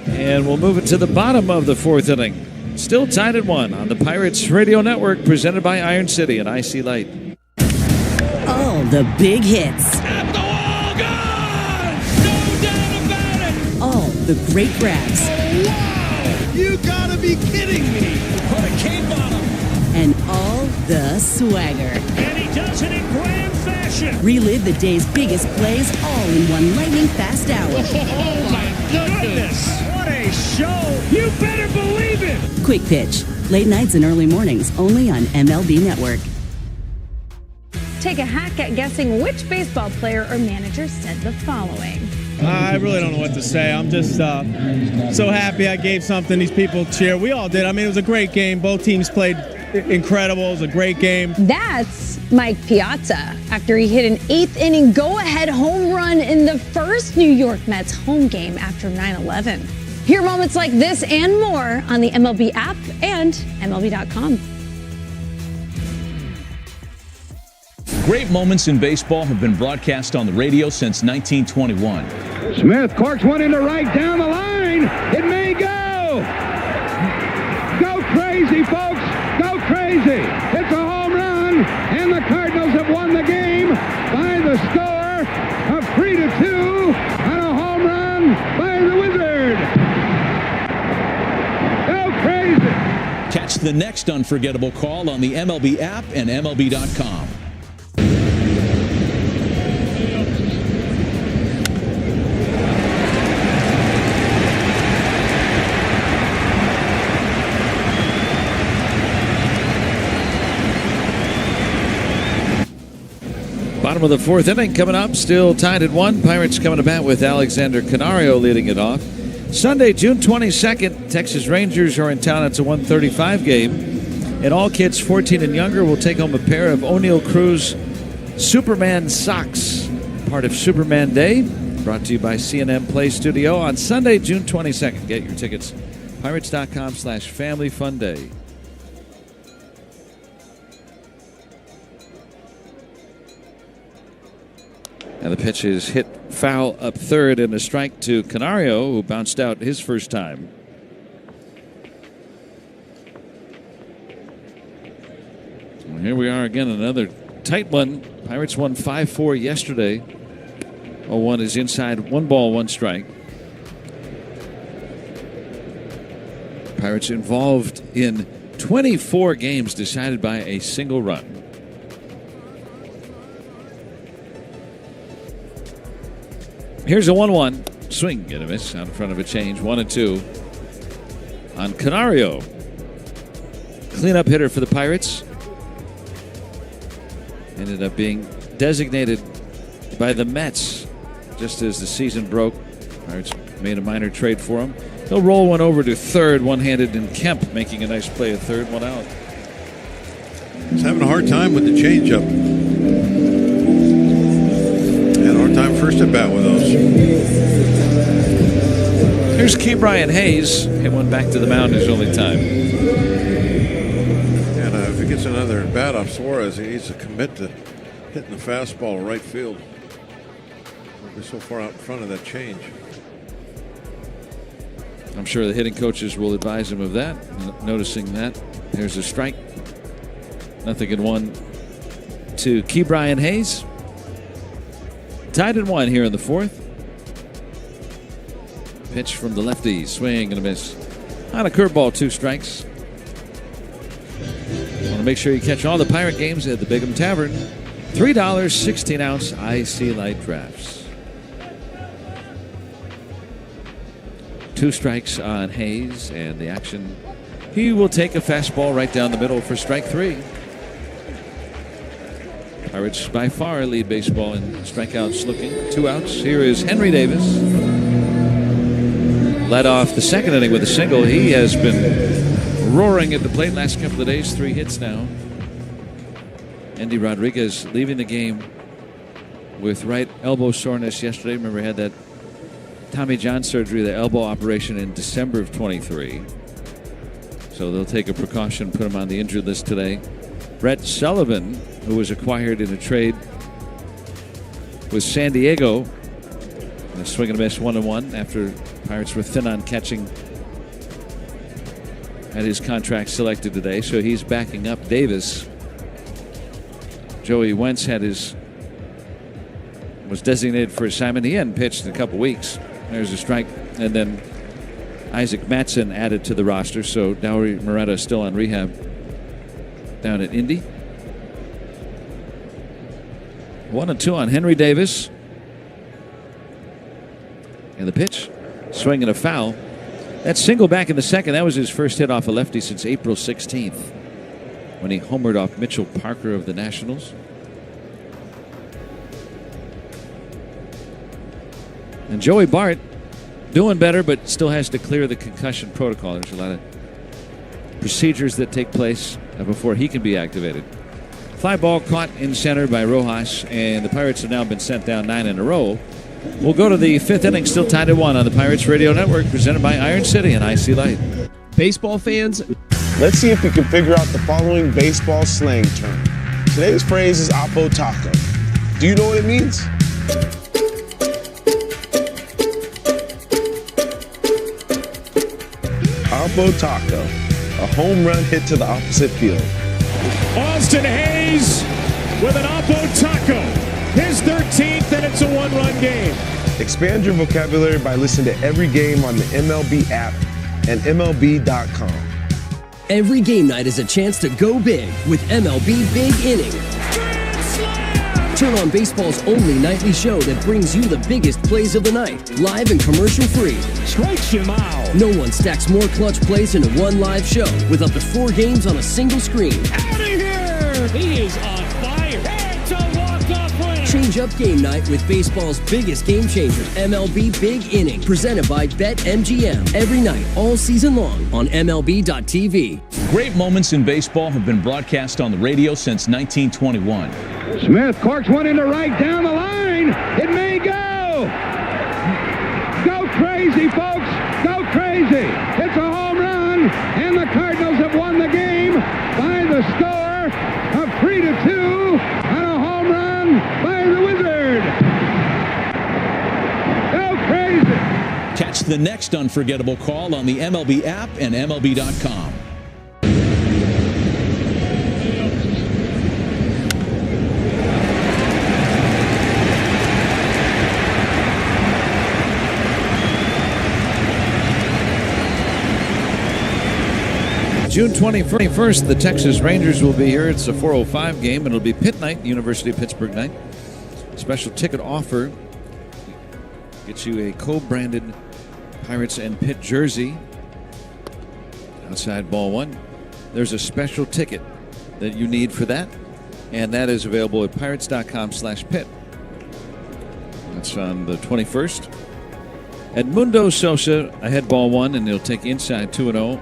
And we'll move it to the bottom of the 4th inning. Still tied at 1 on the Pirates Radio Network, presented by Iron City and IC Light. All the big hits. At the wall, gone! No doubt about it! All the great grabs. Oh, wow! You gotta be kidding me! Put a cape on him! And all the swagger. And he does it in grand fashion! Relive the day's biggest plays all in one lightning-fast hour. Oh, my goodness! What a show! You better believe it! Quick Pitch. Late nights and early mornings only on MLB Network. Take a hack at guessing which baseball player or manager said the following. I really don't know what to say. I'm just so happy I gave something these people cheer. We all did. I mean, it was a great game. Both teams played incredible. It was a great game. That's Mike Piazza after he hit an 8th inning go-ahead home run in the first New York Mets home game after 9/11. Hear moments like this and more on the MLB app and MLB.com. Great moments in baseball have been broadcast on the radio since 1921. Smith corks one into right down the line. It may go. Go crazy, folks. Go crazy. It's a home run, and the Cardinals have won the game by the score of 3-2 on a home run by the Wizard. Go crazy. Catch the next unforgettable call on the MLB app and MLB.com. Bottom of the fourth inning coming up, still tied at 1. Pirates coming to bat with Alexander Canario leading it off. Sunday, June 22nd, Texas Rangers are in town. It's a 1:35 game. And all kids 14 and younger will take home a pair of O'Neill Cruz Superman socks. Part of Superman Day, brought to you by C&M Play Studio on Sunday, June 22nd. Get your tickets, Pirates.com/Family Fun Day. And the pitch is hit foul up third and a strike to Canario, who bounced out his first time. Well, here we are again, another tight one. Pirates won 5-4 yesterday. 0-1 is inside, 1 ball, 1 strike. Pirates involved in 24 games decided by a single run. Here's a 1-1 swing and a miss out in front of a change. 1-2 on Canario. Cleanup hitter for the Pirates. Ended up being designated by the Mets just as the season broke. Pirates made a minor trade for him. He'll roll one over to third, one-handed, and Kemp making a nice play at third, 1 out. He's having a hard time with the changeup. Had a hard time first at bat with those. Here's Brian Hayes. Hit one back to the mound his only time. And if he gets another at bat off Suarez, he needs to commit to hitting the fastball right field. We're so far out in front of that change. I'm sure the hitting coaches will advise him of that. Noticing that. There's a strike. 0-1 to Brian Hayes. Tied at 1 here in the fourth. Pitch from the lefty. Swing and a miss. On a curveball, 2 strikes. Want to make sure you catch all the Pirate games at the Bigham Tavern. $3, 16-ounce IC Light drafts. 2 strikes on Hayes, and the action. He will take a fastball right down the middle for strike 3. Pirates by far lead baseball in strikeouts looking. 2 outs. Here is Henry Davis. Led off the second inning with a single. He has been roaring at the plate last couple of days. 3 hits now. Andy Rodriguez leaving the game with right elbow soreness yesterday. Remember, he had that Tommy John surgery, the elbow operation in December of 23. So they'll take a precaution, put him on the injured list today. Brett Sullivan, who was acquired in a trade with San Diego. A swing and a miss, 1-1 after Pirates were thin on catching. Had his contract selected today, so he's backing up Davis. Joey Wentz was designated for assignment. He hadn't pitched in a couple weeks. There's a strike, and then Isaac Mattson added to the roster, so Dowry Moretta is still on rehab down at Indy. 1-2 on Henry Davis. And the pitch, swing and a foul. That single back in the second, that was his first hit off a lefty since April 16th when he homered off Mitchell Parker of the Nationals. And Joey Bart doing better, but still has to clear the concussion protocol. There's a lot of procedures that take place before he can be activated. Fly ball caught in center by Rojas, and the Pirates have now been sent down 9 in a row. We'll go to the 5th inning, still tied at 1 on the Pirates Radio Network, presented by Iron City and IC Light. Baseball fans, let's see if we can figure out the following baseball slang term. Today's phrase is Oppo Taco. Do you know what it means? Oppo Taco, a home run hit to the opposite field. Austin Hayes with an Oppo Taco. His 13th, and it's a 1-run game. Expand your vocabulary by listening to every game on the MLB app and MLB.com. Every game night is a chance to go big with MLB Big Inning. Turn on baseball's only nightly show that brings you the biggest plays of the night, live and commercial-free. Strikes him out. No one stacks more clutch plays into one live show with up to 4 games on a single screen. Out of here! He is on fire. It's a walk-off win. Change up game night with baseball's biggest game changers, MLB Big Inning, presented by BetMGM. Every night, all season long on MLB.tv. Great moments in baseball have been broadcast on the radio since 1921. Smith corks one into right down the line. It may go. Go crazy, folks. Go crazy. It's a home run, and the Cardinals have won the game by the score of 3-2 on a home run by the Wizard. Go crazy. Catch the next unforgettable call on the MLB app and MLB.com. June 21st, the Texas Rangers will be here. It's a 4:05 game, and it'll be Pitt night, University of Pittsburgh night. Special ticket offer gets you a co-branded Pirates and Pitt jersey. Outside ball one. There's a special ticket that you need for that, and that is available at pirates.com/Pitt. That's on the 21st. Edmundo Sosa ahead ball one, and he'll take inside 2-0.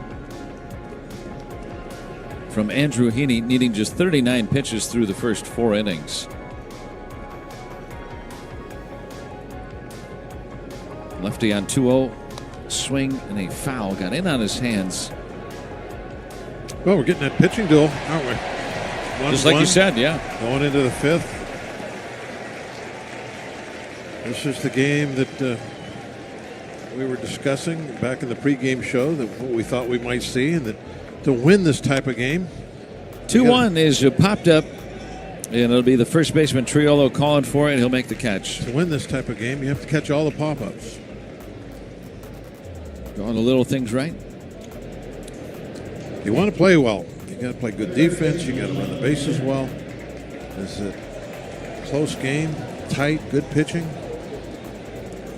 From Andrew Heaney, needing just 39 pitches through the first 4 innings. Lefty on 2-0. Swing and a foul. Got in on his hands. Well, we're getting that pitching duel, aren't we? Just like you said, yeah. Going into the 5th. This is the game that we were discussing back in the pregame show, that what we thought we might see, and that to win this type of game. 2-1 is popped up, and it'll be the first baseman Triolo calling for it, and he'll make the catch. To win this type of game, you have to catch all the pop-ups. Doing the little things right. You want to play well. You got to play good defense. You got to run the bases well. It's a close game, tight, good pitching.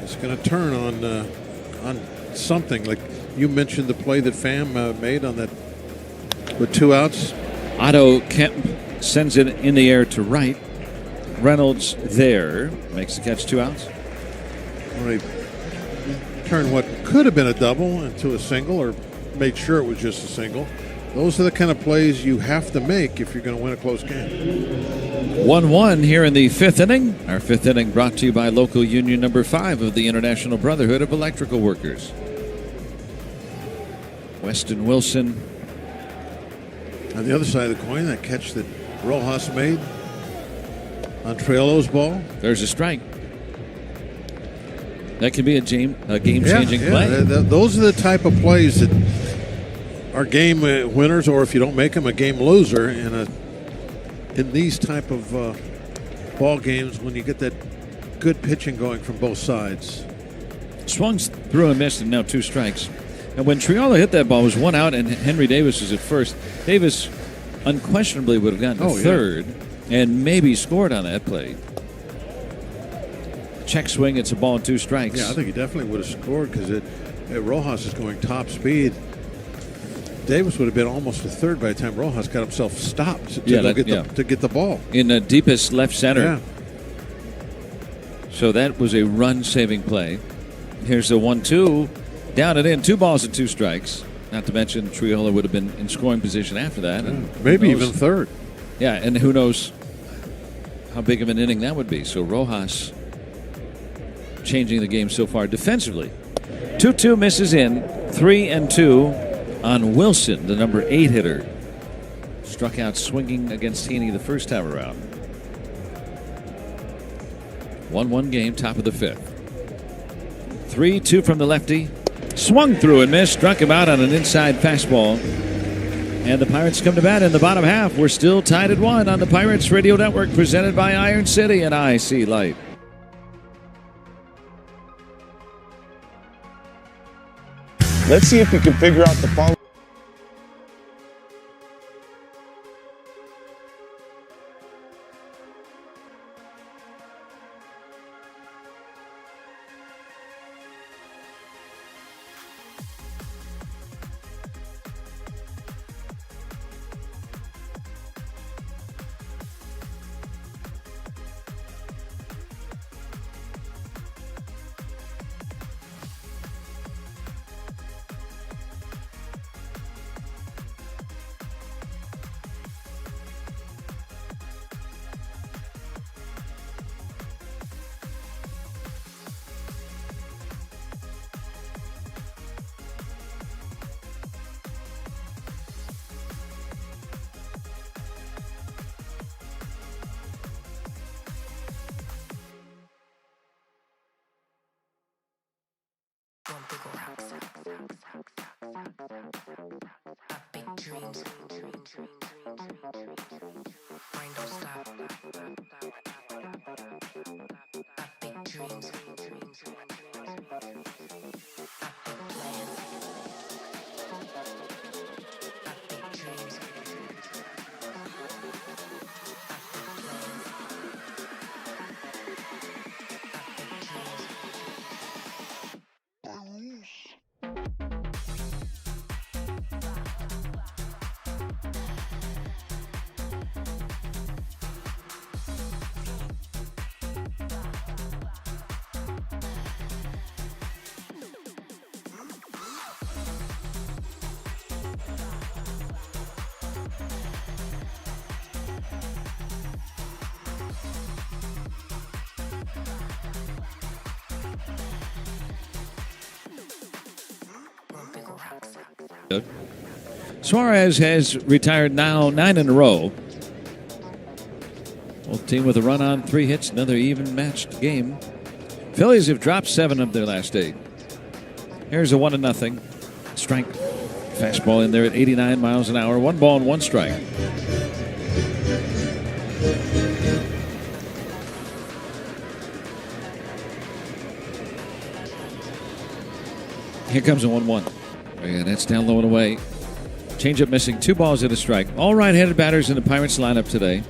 It's going to turn on something. Like you mentioned, the play that Pham made on that with 2 outs. Otto Kemp sends it in the air to right. Reynolds there makes the catch, 2 outs. Well, he turned what could have been a double into a single, or made sure it was just a single. Those are the kind of plays you have to make if you're going to win a close game. 1-1 here in the 5th inning. Our 5th inning brought to you by local union number 5 of the International Brotherhood of Electrical Workers. Weston Wilson. On the other side of the coin, that catch that Rojas made on Triolo's ball. There's a strike. That could be a game-changing play. Those are the type of plays that are game winners, or if you don't make them, a game loser in these type of ball games when you get that good pitching going from both sides. Swung through and missed, and now 2 strikes. And when Triolo hit that ball, it was 1 out, and Henry Davis was at first. Davis unquestionably would have gotten to third and maybe scored on that play. Check swing, it's a ball and 2 strikes. Yeah, I think he definitely would have scored because Rojas is going top speed. Davis would have been almost to third by the time Rojas got himself stopped to get the ball. In the deepest left center. Yeah. So that was a run-saving play. Here's the 1-2. Down and in, 2 balls and 2 strikes. Not to mention Triolo would have been in scoring position after that. And maybe even third. Yeah, and who knows how big of an inning that would be. So Rojas changing the game so far defensively. 2-2 misses in. 3-2 on Wilson, the number 8 hitter. Struck out swinging against Heaney the first time around. 1-1 game, top of the 5th. 3-2 from the lefty. Swung through and missed. Struck him out on an inside fastball. And the Pirates come to bat in the bottom half. We're still tied at 1 on the Pirates Radio Network, presented by Iron City and IC Light. Let's see if we can figure out the following. Suarez has retired now 9 in a row. Both team with a run on 3 hits, another even matched game. Phillies have dropped 7 of their last 8. Here's a 1-0 strike. Fastball in there at 89 miles an hour. 1 ball and 1 strike. Here comes a 1-1. And that's down low and away. Changeup missing, 2 balls and a strike. All right-handed batters in the Pirates lineup today.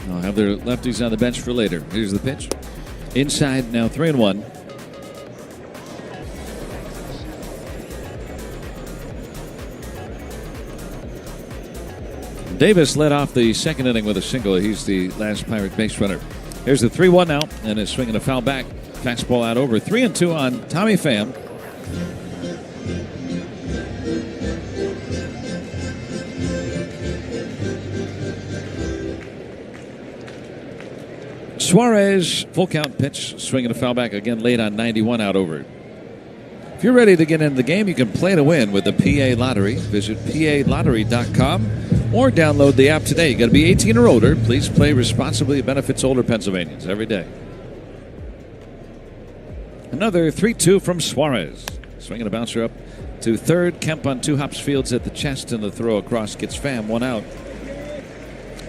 They'll have their lefties on the bench for later. Here's the pitch. Inside now, 3-1. Davis led off the second inning with a single. He's the last Pirate base runner. Here's the 3-1 now, and a swing and a foul back. Fastball out over. 3-2 on Tommy Pham. Suarez, full count pitch, swing and a foul back again late on 91 out over. If you're ready to get into the game, you can play to win with the PA Lottery. Visit PALottery.com or download the app today. You got to be 18 or older. Please play responsibly. It benefits older Pennsylvanians every day. Another 3-2 from Suarez. Swinging a bouncer up to third. Kemp on 2 hops, fields at the chest, and the throw across gets Pham 1 out.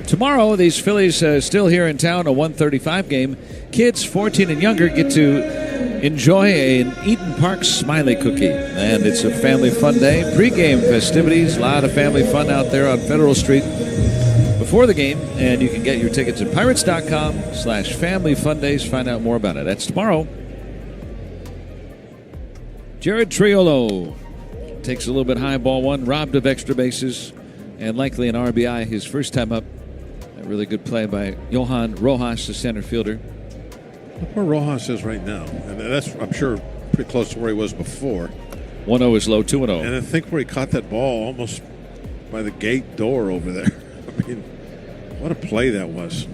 Tomorrow, these Phillies still here in town, a 1:35 game. Kids 14 and younger get to enjoy an Eaton Park Smiley Cookie. And it's a family fun day. Pre-game festivities, a lot of family fun out there on Federal Street before the game. And you can get your tickets at pirates.com/family fun days. Find out more about it. That's tomorrow. Jared Triolo takes a little bit high, ball 1, robbed of extra bases, and likely an RBI his first time up. A really good play by Johan Rojas, the center fielder. Look where Rojas is right now. And that's, I'm sure, pretty close to where he was before. 1-0 is low, 2-0. And I think where he caught that ball almost by the gate door over there. I mean, what a play that was.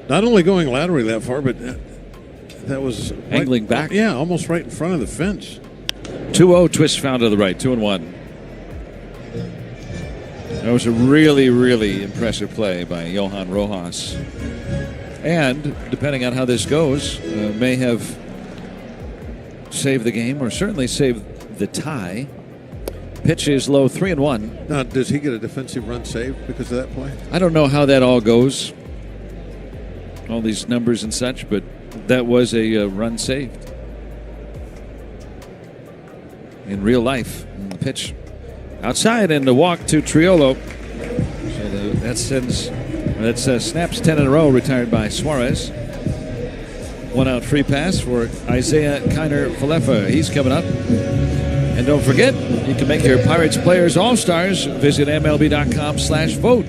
Not only going laterally that far, but that was angling back. Yeah, almost right in front of the fence. 2-0 twist found to the right, 2-1. That was a really, really impressive play by Johan Rojas. And depending on how this goes, may have saved the game or certainly saved the tie. Pitch is low, 3-1. Now, does he get a defensive run saved because of that play? I don't know how that all goes, all these numbers and such, but that was a run saved in real life. And the pitch outside and the walk to Triolo. So that snaps 10 in a row, retired by Suarez. 1 out free pass for Isaiah Kiner-Falefa. He's coming up. And don't forget, you can make your Pirates players all-stars. Visit MLB.com/vote.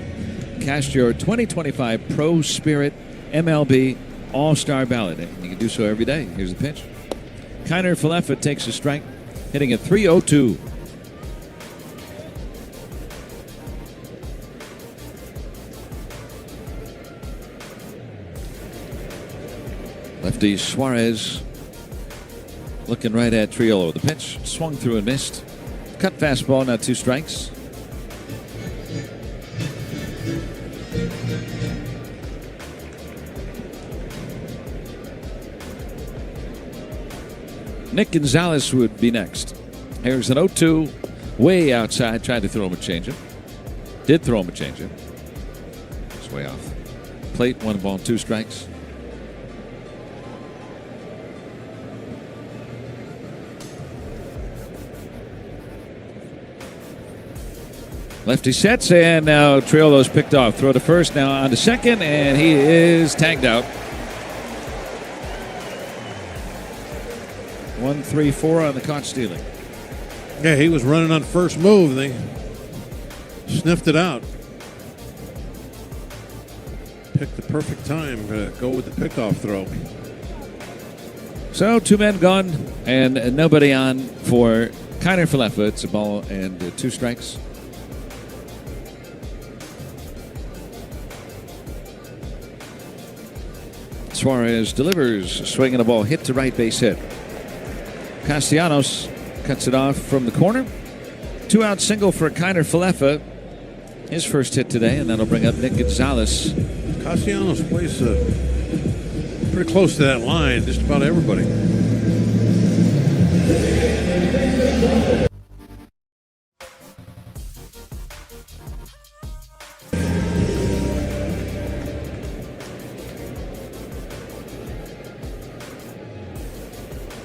Cast your 2025 Pro Spirit MLB All-Star ballot. And you can do so every day. Here's the pitch. Kiner-Falefa takes a strike, hitting at 302. Lefty Suarez looking right at Triolo. The pitch swung through and missed. Cut fastball, now 2 strikes. Nick Gonzalez would be next. Here's an 0-2 way outside. Tried to throw him a changeup. Did throw him a changeup. It's way off. Plate, 1 ball, 2 strikes. Lefty sets, and now Triolo's picked off. Throw to first, now on to second, and he is tagged out. 1-3-4 on the caught stealing. Yeah, he was running on first move. They sniffed it out. Picked the perfect time to go with the pickoff throw. So 2 men gone, and nobody on for Kiner Falefa. It's a ball and 2 strikes. Suarez delivers, swinging a ball, hit to right, base hit. Castellanos cuts it off from the corner. 2-out single for Kiner Falefa. His first hit today, and that'll bring up Nick Gonzalez. Castellanos plays pretty close to that line, just about everybody.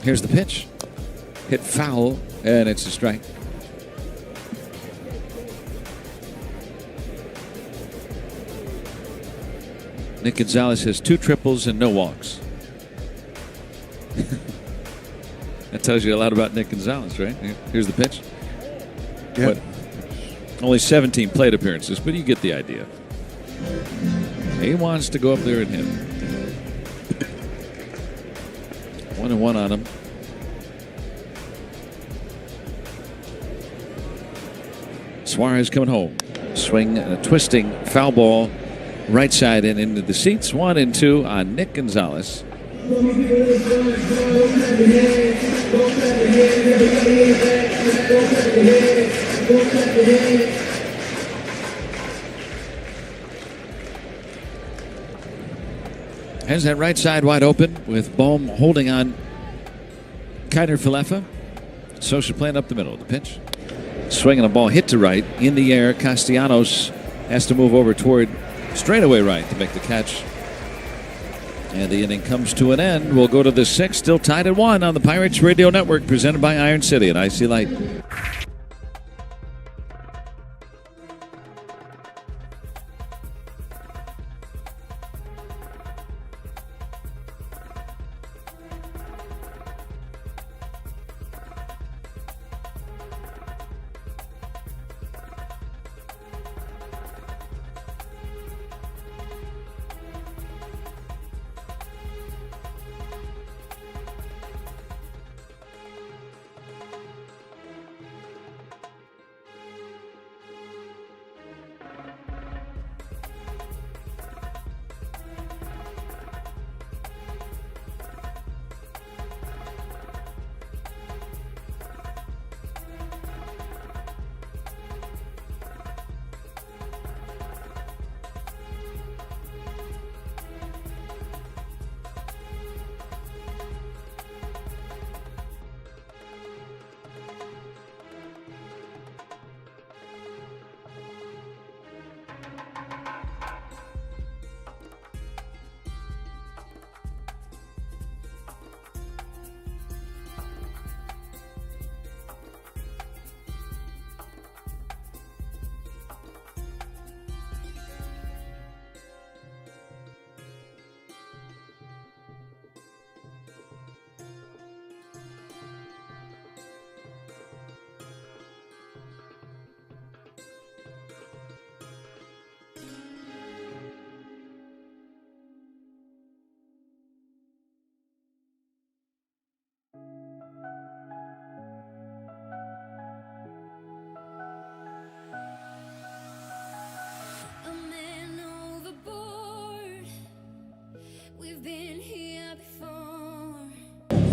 Here's the pitch. Hit foul, and it's a strike. Nick Gonzalez has 2 triples and no walks. That tells you a lot about Nick Gonzalez, right? Here's the pitch. Yeah. Only 17 plate appearances, but you get the idea. He wants to go up there and hit. 1-1 on him. Suarez coming home. Swing and a twisting foul ball right side and into the seats. 1-2 on Nick Gonzalez. Has that right side wide open with Bohm holding on Kiner Falefa. Sosa playing up the middle. The pitch. Swinging a ball hit to right in the air. Castellanos has to move over toward straightaway right to make the catch. And the inning comes to an end. We'll go to the 6th, still tied at 1 on the Pirates Radio Network, presented by Iron City and IC Light.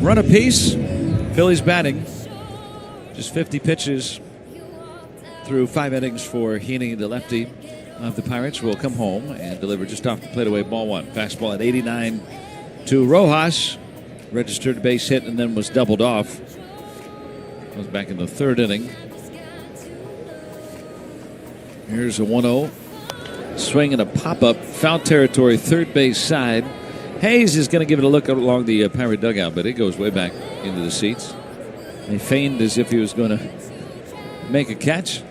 Run apiece. Phillies batting. Just 50 pitches through 5 innings for Heaney, the lefty of the Pirates. Will come home and deliver just off the plate away, ball 1. Fastball at 89 to Rojas. Registered a base hit and then was doubled off. was back in the third inning. Here's a 1-0. Swing and a pop-up. Foul territory, third base side. Hayes is going to give it a look along the Pirate dugout, but it goes way back into the seats. They feigned as if he was going to make a catch.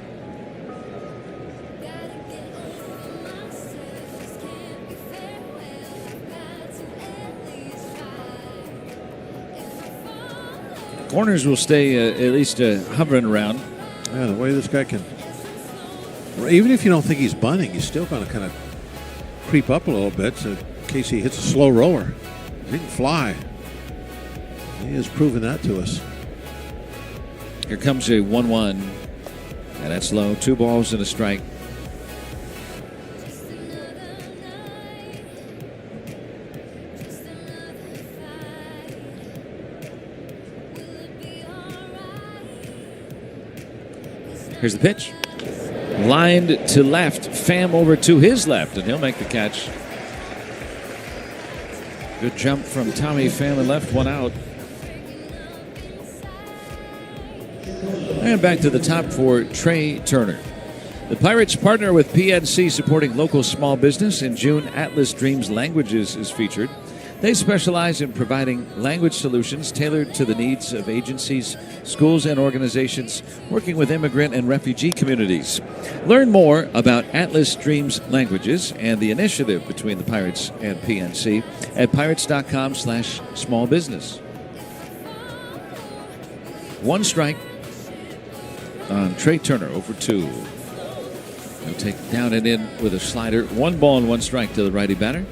Corners will stay at least hovering around. Yeah, the way this guy can, even if you don't think he's bunting, he's still going to kind of creep up a little bit so in case he hits a slow roller. He can fly. He has proven that to us. Here comes a 1-1. And that's low. 2 balls and a strike. Here's the pitch. Lined to left. Pham over to his left, and he'll make the catch. Good jump from Tommy Pham and left, 1 out. And back to the top for Trey Turner. The Pirates partner with PNC supporting local small business. In June, Atlas Dreams Languages is featured. They specialize in providing language solutions tailored to the needs of agencies, schools, and organizations working with immigrant and refugee communities. Learn more about Atlas Dreams Languages and the initiative between the Pirates and PNC at pirates.com/small business. 1 strike on Trey Turner, over 2. He'll take down and in with a slider. 1 ball and 1 strike to the righty batter.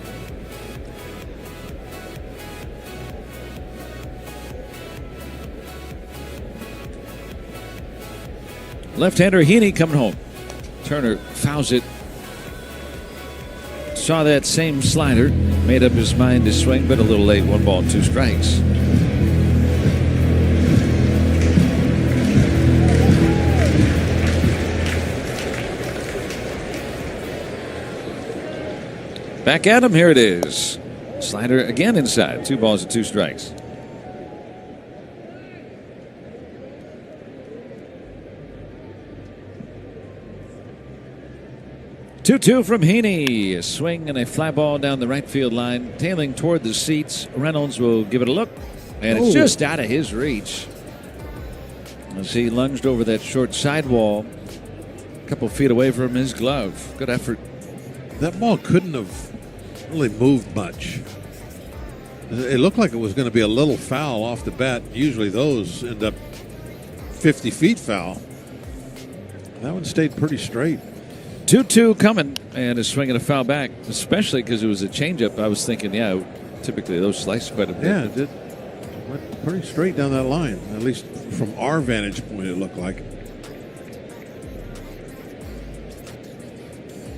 Left-hander Heaney coming home. Turner fouls it. Saw that same slider. Made up his mind to swing, but a little late. 1 ball, 2 strikes. Back at him. Here it is. Slider again inside. 2 balls and 2 strikes. Two from Heaney. A swing and a fly ball down the right field line. Tailing toward the seats. Reynolds will give it a look. And it's just out of his reach. As he lunged over that short sidewall. A couple feet away from his glove. Good effort. That ball couldn't have really moved much. It looked like it was going to be a little foul off the bat. Usually those end up 50 feet foul. That one stayed pretty straight. 2-2 coming, and a swing and a foul back, especially because it was a changeup. I was thinking, yeah, typically those slice quite a bit. Yeah, it did. Went pretty straight down that line, at least from our vantage point, it looked like.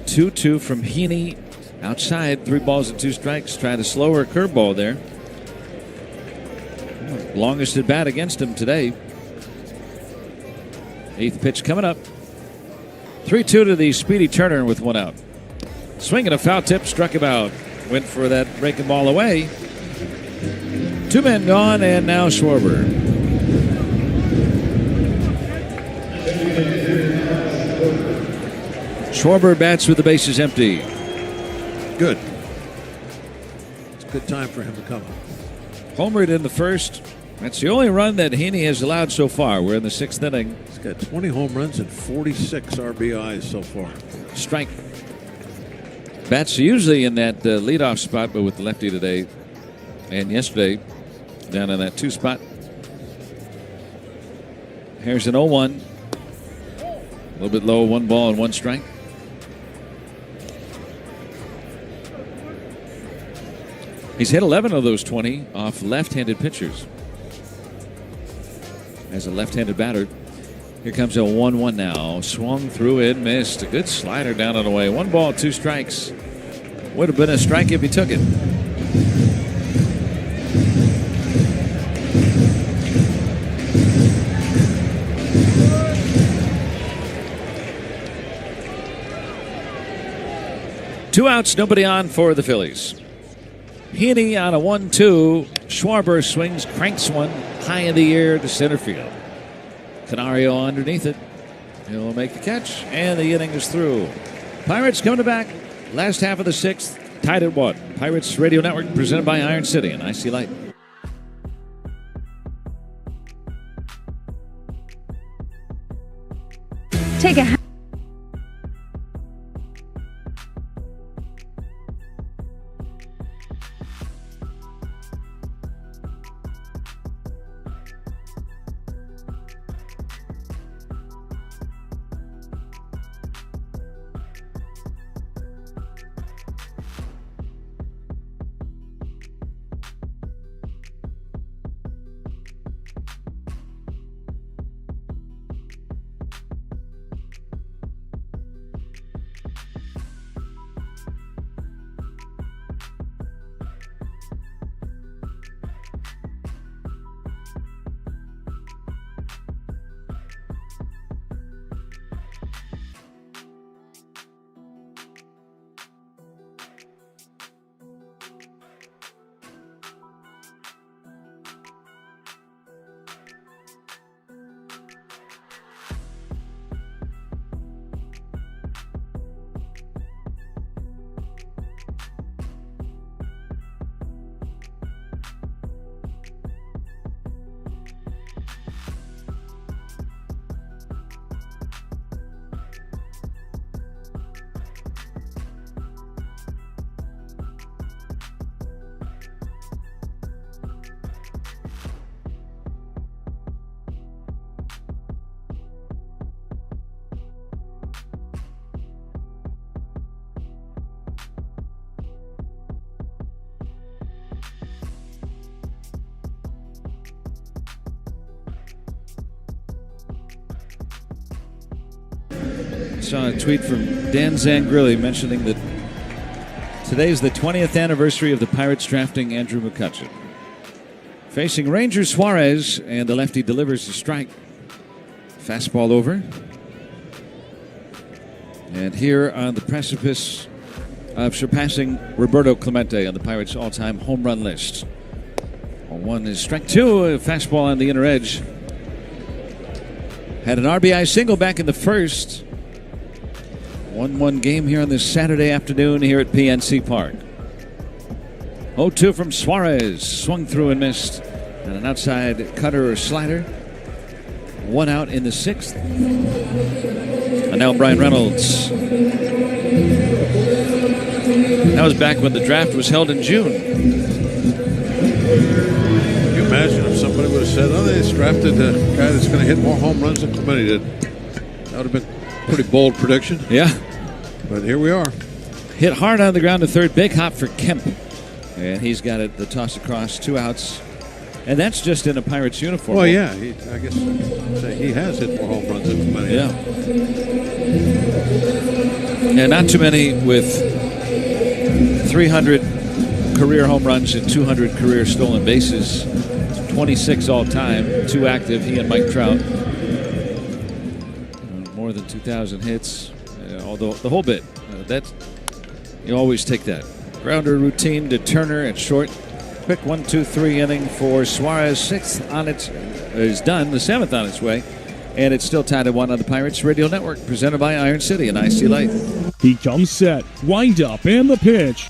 2-2 from Heaney. Outside, 3 balls and 2 strikes. Tried a slower curveball there. Longest at bat against him today. 8th pitch coming up. 3-2 to the speedy Turner with 1 out. Swing and a foul tip, struck him out. Went for that breaking ball away. 2 men gone, and now Schwarber. Schwarber bats with the bases empty. Good. It's a good time for him to come. Homered in the first. That's the only run that Heaney has allowed so far. We're in the 6th inning. He's got 20 home runs and 46 RBIs so far. Strike. Bats usually in that leadoff spot, but with the lefty today and yesterday down in that 2 spot. Here's an 0-1. A little bit low, 1 ball and 1 strike. He's hit 11 of those 20 off left-handed pitchers. As a left-handed batter. Here comes a 1-1 now. Swung through it, missed. A good slider down and away. 1 ball, 2 strikes. Would have been a strike if he took it. Two outs, nobody on for the Phillies. Heaney on a 1-2. Schwarber swings, cranks one high in the air to center field. Canario underneath it. He'll make the catch, and the inning is through. Pirates coming back. Last half of the sixth, tied at 1. Pirates Radio Network presented by Iron City and IC Light. Take a saw a tweet from Dan Zangrilli mentioning that today's the 20th anniversary of the Pirates drafting Andrew McCutchen. Facing Ranger Suarez, and the lefty delivers a strike. Fastball over. And here on the precipice of surpassing Roberto Clemente on the Pirates' all-time home run list. 1 is strike 2, a fastball on the inner edge. Had an RBI single back in the first. 1-1 game here on this Saturday afternoon here at PNC Park. 0-2 from Suarez. Swung through and missed. And an outside cutter or slider. 1 out in the 6th. And now Brian Reynolds. That was back when the draft was held in June. Can you imagine if somebody would have said, oh, they drafted a guy that's going to hit more home runs than Clemente did? That would have been a pretty bold prediction. Yeah. But here we are. Hit hard on the ground to third. Big hop for Kemp. And he's got it, the toss across, 2 outs. And that's just in a Pirates uniform. Well, yeah. I guess he has hit more home runs than Clemente. Yeah. And not too many with 300 career home runs and 200 career stolen bases. 26 all time, 2 active, he and Mike Trout. More than 2,000 hits. Although the whole bit, that's, you always take that. Grounder routine to Turner at short. Quick 1-2-3 inning for Suarez. 6th on its is done. The 7th on its way, and it's still tied at 1 on the Pirates Radio Network, presented by Iron City and IC Light. He comes set, wind up, and the pitch.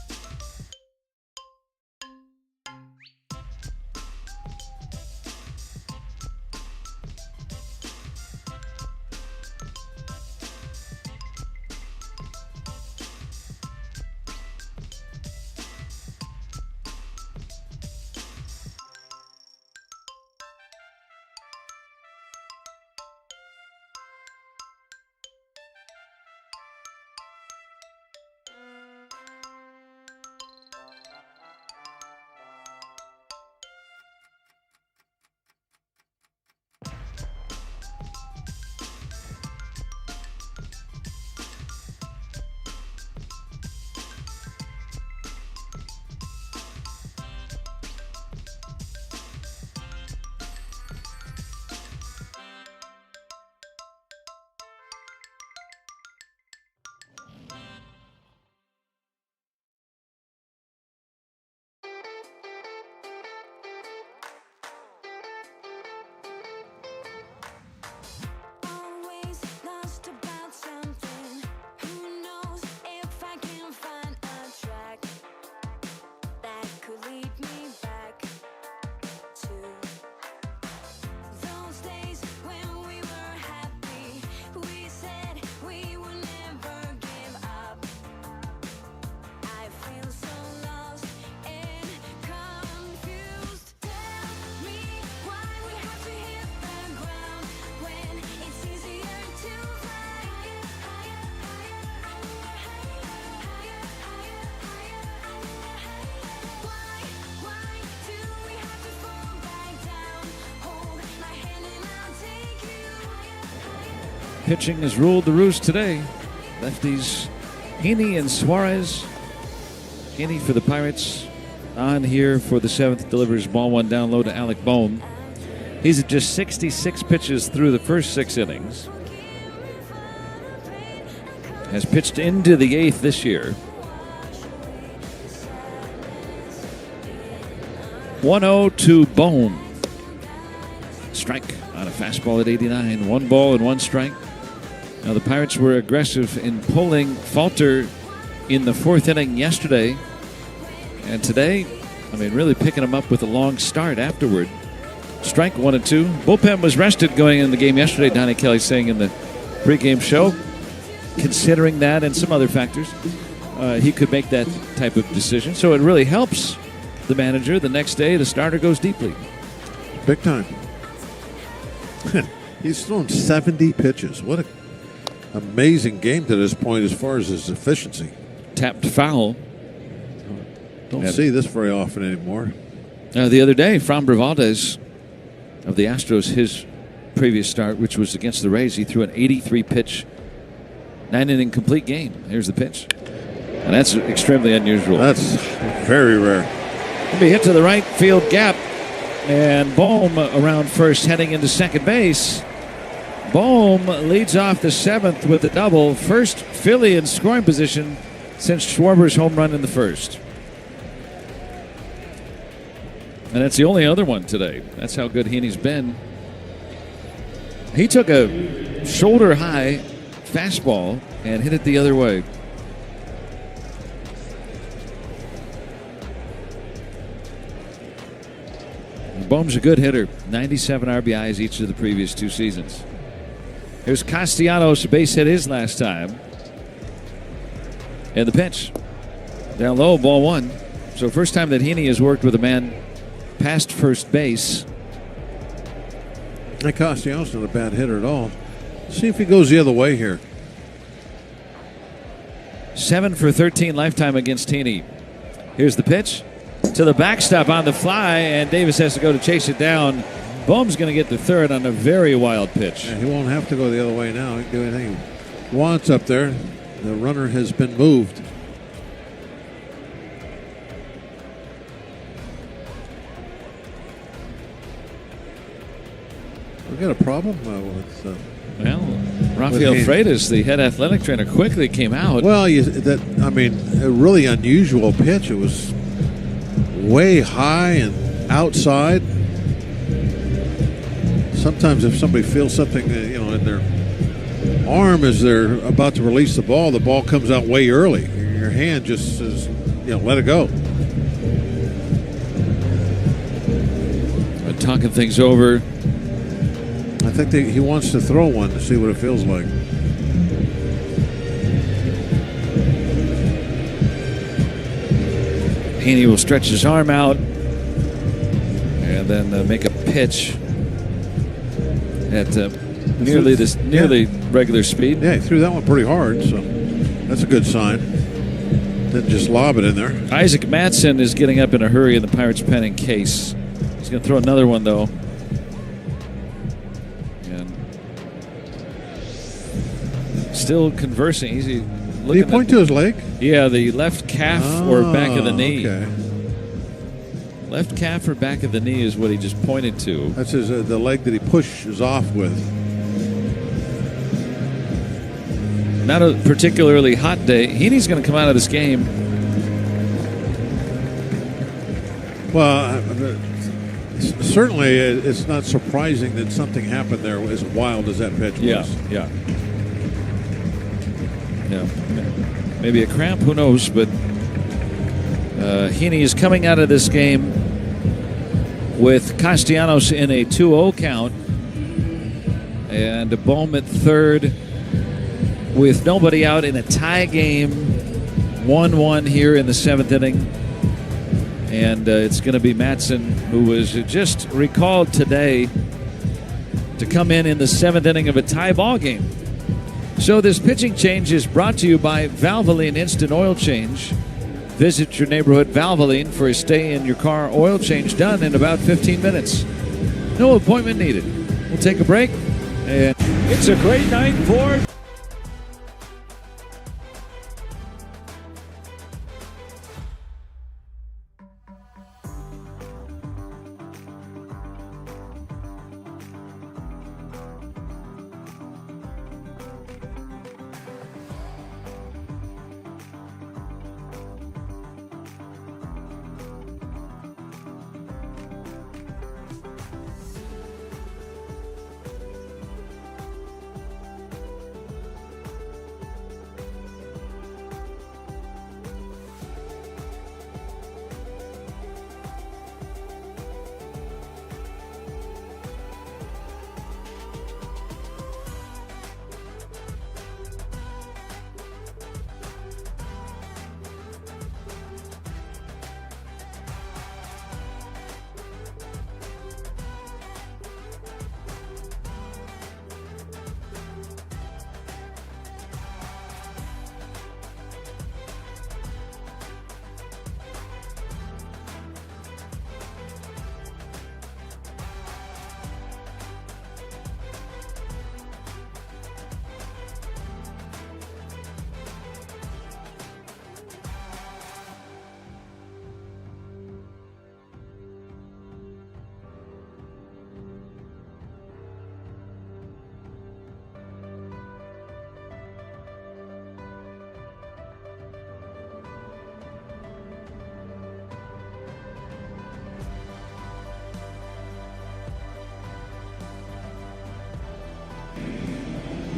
pitching has ruled the roost today. Lefties Heaney and Suarez. Heaney for the Pirates on here for the 7th. Delivers ball 1 down low to Alec Bohm. He's at just 66 pitches through the first 6 innings. Has pitched into the 8th this year. 1-0 to Bohm. Strike on a fastball at 89. 1 ball and 1 strike. Now the Pirates were aggressive in pulling Falter in the 4th inning yesterday. And today, really picking him up with a long start afterward. Strike 1 and 2. Bullpen was rested going in the game yesterday, Donnie Kelly saying in the pregame show. Considering that and some other factors, he could make that type of decision. So it really helps the manager. The next day, the starter goes deeply. Big time. He's thrown 70 pitches. What an amazing game to this point as far as his efficiency. Tapped foul. Don't see this very often anymore. The other day, Framber Valdez of the Astros, his previous start, which was against the Rays, he threw an 83-pitch, 9-inning complete game. Here's the pitch. And that's extremely unusual. That's very rare. It'll be hit to the right field gap. And Bohm around first, heading into second base. Bohm leads off the 7th with a double. First Philly in scoring position since Schwarber's home run in the first. And that's the only other one today. That's how good Heaney's been. He took a shoulder-high fastball and hit it the other way. Bohm's a good hitter. 97 RBIs each of the previous 2 seasons. Here's Castellanos, base hit his last time. And the pitch. Down low, ball 1. So first time that Heaney has worked with a man past first base. And Castellanos not a bad hitter at all. See if he goes the other way here. 7 for 13 lifetime against Heaney. Here's the pitch. To the backstop on the fly, and Davis has to go to chase it down. Bohm's going to get the third on a very wild pitch. Yeah, he won't have to go the other way now. He can do anything he wants up there. The runner has been moved. We got a problem with. Rafael Freitas, the head athletic trainer, quickly came out. Well, a really unusual pitch. It was way high and outside. Sometimes if somebody feels something, in their arm as they're about to release the ball comes out way early. Your hand just says, let it go. Talking things over. I think he wants to throw one to see what it feels like. Heaney will stretch his arm out and then make a pitch at nearly regular speed. Yeah, he threw that one pretty hard, so that's a good sign. Didn't just lob it in there. Isaac Mattson is getting up in a hurry in the Pirates' pen in case. He's going to throw another one, though. And still conversing. Did he point to his leg? Yeah, the left calf or back of the knee. Okay. Left calf or back of the knee is what he just pointed to. That's the leg that he pushes off with. Not a particularly hot day. Heaney's going to come out of this game. Well, certainly it's not surprising that something happened there as wild as that pitch was. Yeah. Maybe a cramp, who knows, but Heaney is coming out of this game with Castellanos in a 2-0 count and Bohm at third with nobody out in a tie game, 1-1 here in the 7th inning. And it's going to be Mattson, who was just recalled today to come in the 7th inning of a tie ball game. So this pitching change is brought to you by Valvoline Instant Oil Change. Visit your neighborhood Valvoline for a stay in your car oil change done in about 15 minutes. No appointment needed. We'll take a break and It's a great night for...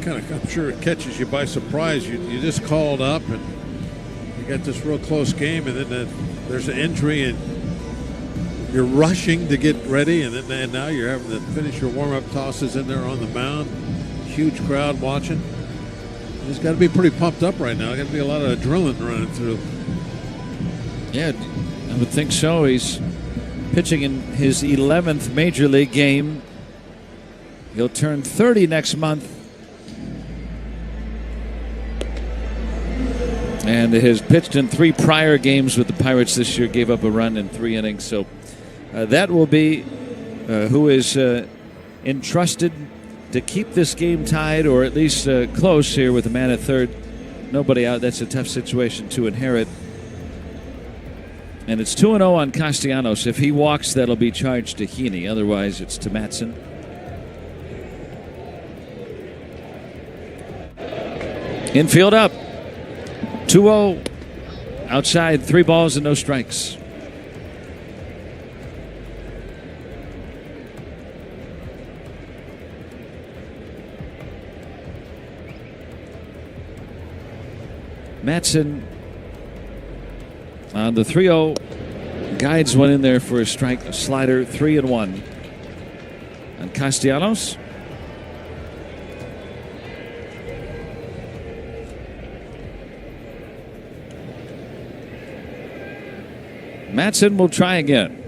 I'm sure it catches you by surprise. You just called up and you got this real close game, and then there's an injury and you're rushing to get ready, and then now you're having to finish your warm-up tosses in there on the mound. Huge crowd watching. You just got to be pretty pumped up right now. Got to be a lot of adrenaline running through. Yeah, I would think so. He's pitching in his 11th major league game. He'll turn 30 next month. And has pitched in 3 prior games with the Pirates this year, gave up a run in 3 innings. So that will be who is entrusted to keep this game tied, or at least close here with a man at third. Nobody out. That's a tough situation to inherit. And it's 2-0 on Castellanos. If he walks, that'll be charged to Heaney. Otherwise, it's to Matson. Infield up. 2-0. Outside, 3 balls and no strikes. Matson on the 3-0. Guides one in there for a strike. A slider, 3-1. And Castellanos. Matson will try again.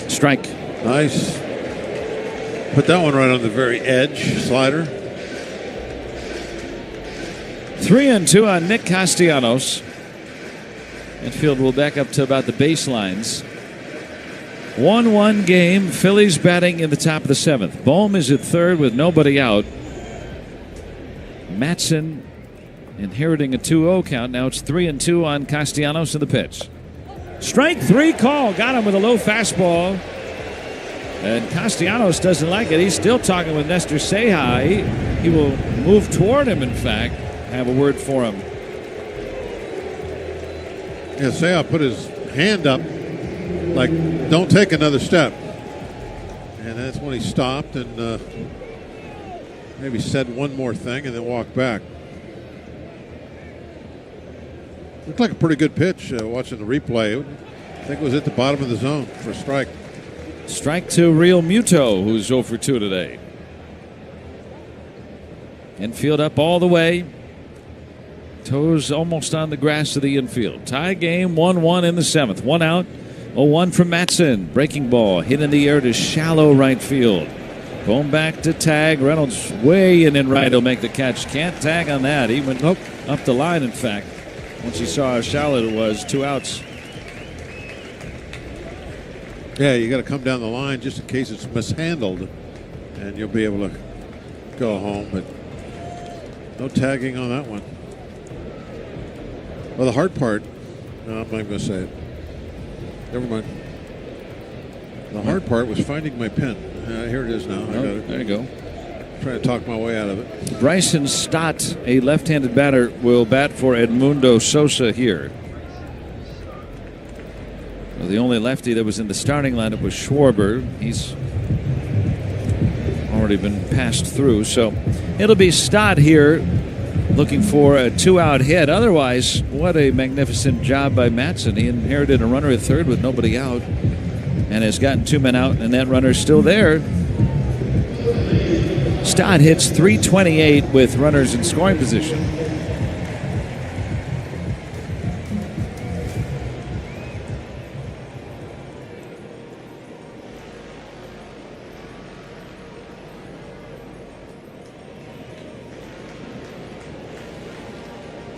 Strike. Nice. Put that one right on the very edge. Slider. 3-2 on Nick Castellanos. Infield will back up to about the baselines. 1-1 game. Phillies batting in the top of the 7th. Bohm is at third with nobody out. Matson inheriting a 2-0 count. Now it's 3-2 on Castellanos in the pitch. Strike 3 call. Got him with a low fastball. And Castellanos doesn't like it. He's still talking with Nestor Seja. He will move toward him, in fact. Have a word for him. Yeah, Seja put his hand up like, don't take another step. And that's when he stopped and maybe said one more thing and then walked back. Looked like a pretty good pitch watching the replay. I think it was at the bottom of the zone for a strike. Strike to Real Muto, who's 0 for 2 today. Infield up all the way. Toes almost on the grass of the infield. Tie game, 1-1 in the 7th. 1 out, 0-1 from Matson. Breaking ball hit in the air to shallow right field. Going back to tag. Reynolds way in right. He'll make the catch. Can't tag on that. He went up the line, in fact. Once he saw how shallow it was, 2 outs. Yeah, you got to come down the line just in case it's mishandled, and you'll be able to go home, but no tagging on that one. Well, the hard part, no, I'm not going to say it. Never mind. The hard part was finding my pen. Here it is now. I got it. There you go. Trying to talk my way out of it. Bryson Stott, a left-handed batter, will bat for Edmundo Sosa here. Well, the only lefty that was in the starting lineup was Schwarber. He's already been passed through, so it'll be Stott here looking for a 2-out hit. Otherwise, what a magnificent job by Matson. He inherited a runner at third with nobody out and has gotten 2 men out, and that runner's still there. Stott hits .328 with runners in scoring position.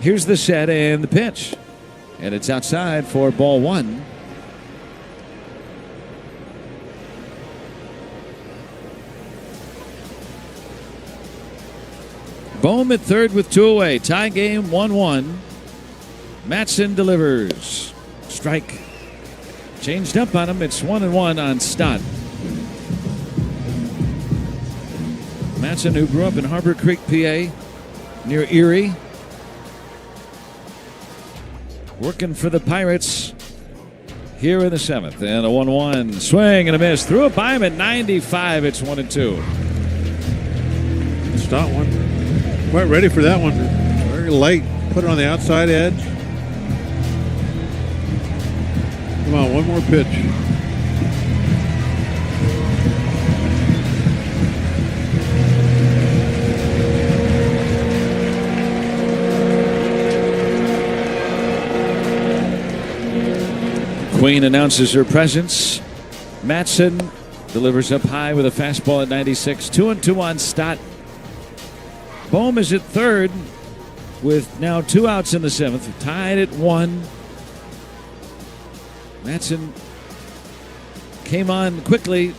Here's the set and the pitch. And it's outside for ball 1. Bohm at third with 2 away. Tie game 1-1. Matson delivers. Strike. Changed up on him. It's 1-1 on Stott. Matson, who grew up in Harbor Creek, PA, near Erie. Working for the Pirates here in the 7th. And a 1-1 swing and a miss. Threw it by him at 95. It's 1-2. Stott one. Quite ready for that one. Very light. Put it on the outside edge. Come on, one more pitch. Queen announces her presence. Matson delivers up high with a fastball at 96. 2-2 on Stott. Bohm is at third with now 2 outs in the 7th. Tied at 1. Matson came on quickly,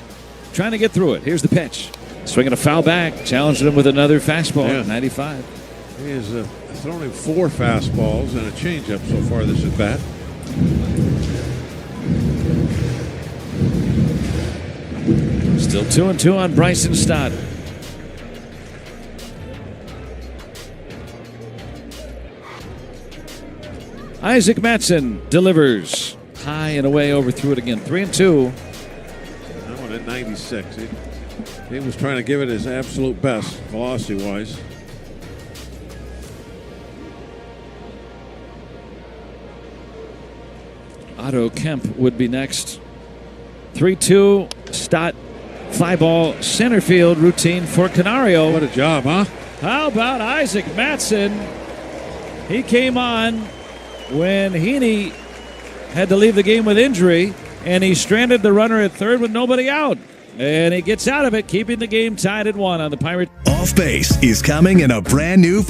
trying to get through it. Here's the pitch. Swinging a foul back. Challenged him with another fastball at 95. He has thrown him 4 fastballs and a changeup so far this at bat. Still 2-2 on Bryson Stott. Isaac Matson delivers. High and away, overthrew it again. 3-2. That one at 96. He was trying to give it his absolute best, velocity-wise. Otto Kemp would be next. 3-2. Stott. Fly ball, center field routine for Canario. What a job, huh? How about Isaac Matson? He came on when Heaney had to leave the game with injury, and he stranded the runner at third with nobody out. And he gets out of it, keeping the game tied at 1 on the Pirates. Off Base is coming in a brand new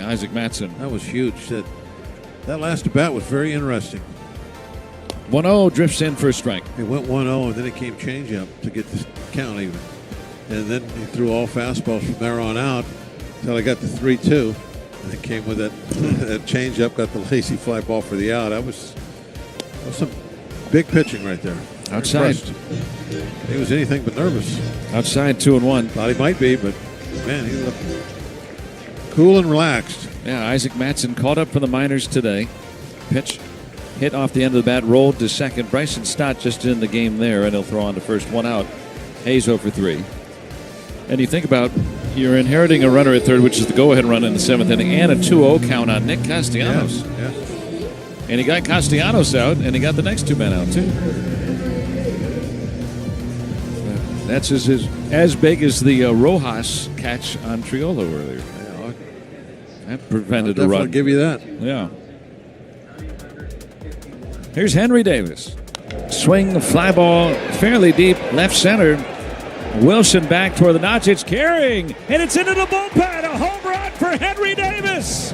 Yeah, Isaac Mattson. That was huge. That last at bat was very interesting. 1-0 drifts in for a strike. It went 1-0, and then it came changeup to get the count even. And then he threw all fastballs from there on out until I got to 3-2. And it came with that changeup, got the lazy fly ball for the out. That was some big pitching right there. Outside. He was anything but nervous. Outside, 2-1. Thought he might be, but man, he looked cool and relaxed. Yeah, Isaac Mattson caught up for the minors today. Pitch hit off the end of the bat, rolled to second. Bryson Stott just in the game there, and he'll throw on to first. 1 out. Hayes 0 for 3. And you think about you're inheriting a runner at third, which is the go-ahead run in the 7th inning, and a 2-0 count on Nick Castellanos. Yeah. And he got Castellanos out, and he got the next 2 men out, too. That's as big as the Rojas catch on Triolo earlier. Yeah, that prevented I'll a run. definitely give you that. Yeah. Here's Henry Davis. Swing, fly ball, fairly deep, left center. Wilson back toward the notch. It's carrying, and it's into the bullpen. A home run for Henry Davis.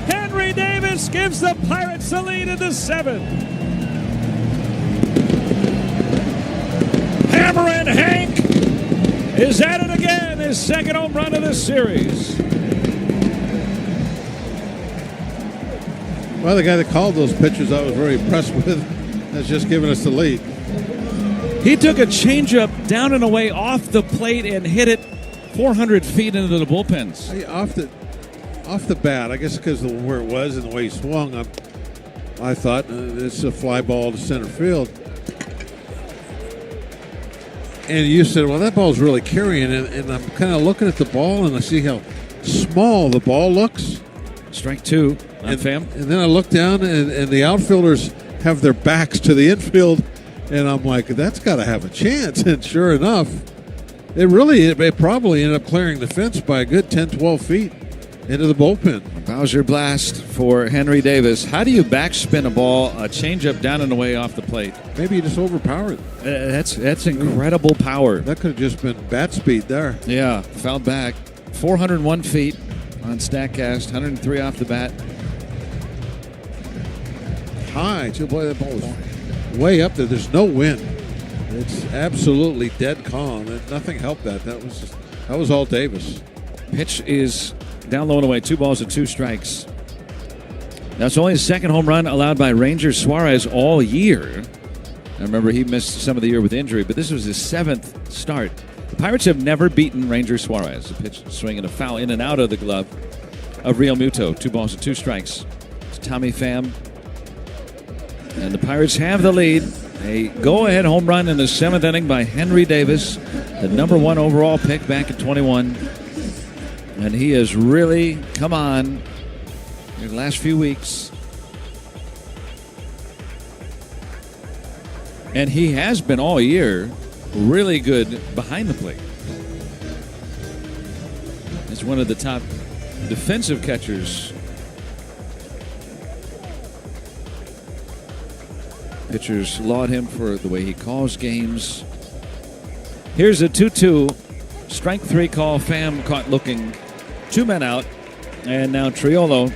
Henry Davis gives the Pirates the lead in the 7th. Hammerin' Hank is at it again. His second home run of the series. Well, the guy that called those pitches I was very impressed with has just given us the lead. He took a changeup down and away off the plate and hit it 400 feet into the bullpens. Off the bat, I guess because of where it was and the way he swung, I thought it's a fly ball to center field. And you said, well, that ball's really carrying, and I'm kind of looking at the ball, and I see how small the ball looks. Strike 2 on Pham. And then I look down, and the outfielders have their backs to the infield, and I'm like, that's got to have a chance. And sure enough, it probably ended up clearing the fence by a good 10, 12 feet into the bullpen. Bowser blast for Henry Davis. How do you backspin a ball, a changeup down and away off the plate? Maybe you just overpower it. That's incredible power. That could have just been bat speed there. Yeah, fouled back. 401 feet on StatCast, 103 off the bat. High. Boy, that ball was way up there. There's no wind. It's absolutely dead calm. Nothing helped that. That was all Davis. Pitch is down low and away. 2 balls and 2 strikes. That's only his second home run allowed by Ranger Suarez all year. I remember he missed some of the year with injury, but this was his 7th start. The Pirates have never beaten Ranger Suarez. A pitch swinging a foul in and out of the glove of Real Muto. 2 balls and 2 strikes. It's Tommy Pham. And the Pirates have the lead. A go-ahead home run in the 7th inning by Henry Davis, the number 1 overall pick back in 21. And he has really come on in the last few weeks. And he has been all year really good behind the plate. He's one of the top defensive catchers. Pitchers laud him for the way he calls games. Here's a 2-2. Strike 3 call. Pham caught looking. 2 men out. And now Triolo.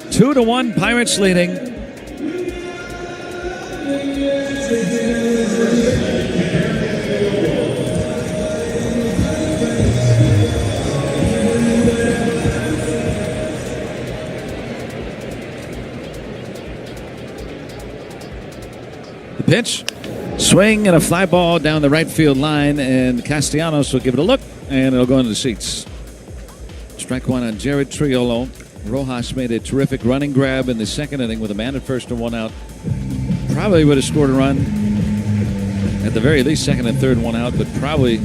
2-1, Pirates leading. The pitch. Swing and a fly ball down the right field line, and Castellanos will give it a look, and it'll go into the seats. Strike 1 on Jared Triolo. Rojas made a terrific running grab in the 2nd inning with a man at first and 1 out. Probably would have scored a run at the very least 2nd and 3rd, 1 out, but probably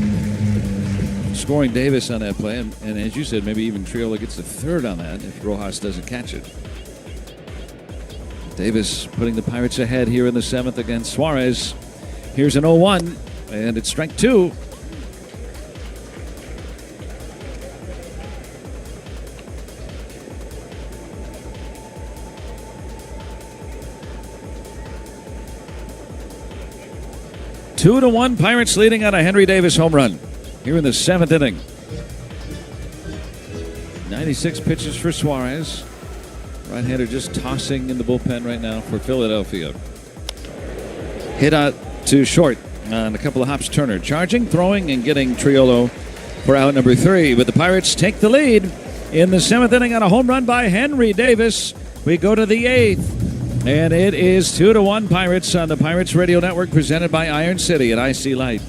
scoring Davis on that play. And as you said, maybe even Triolo gets the 3rd on that if Rojas doesn't catch it. Davis putting the Pirates ahead here in the 7th against Suarez. Here's an 0-1, and it's strike 2. Two to 1, Pirates leading on a Henry Davis home run here in the 7th inning. 96 pitches for Suarez. Right-hander just tossing in the bullpen right now for Philadelphia. Hit out to short on a couple of hops. Turner charging, throwing, and getting Triolo for out number 3. But the Pirates take the lead in the 7th inning on a home run by Henry Davis. We go to the 8th, and it is 2-1 Pirates on the Pirates Radio Network, presented by Iron City and IC Light.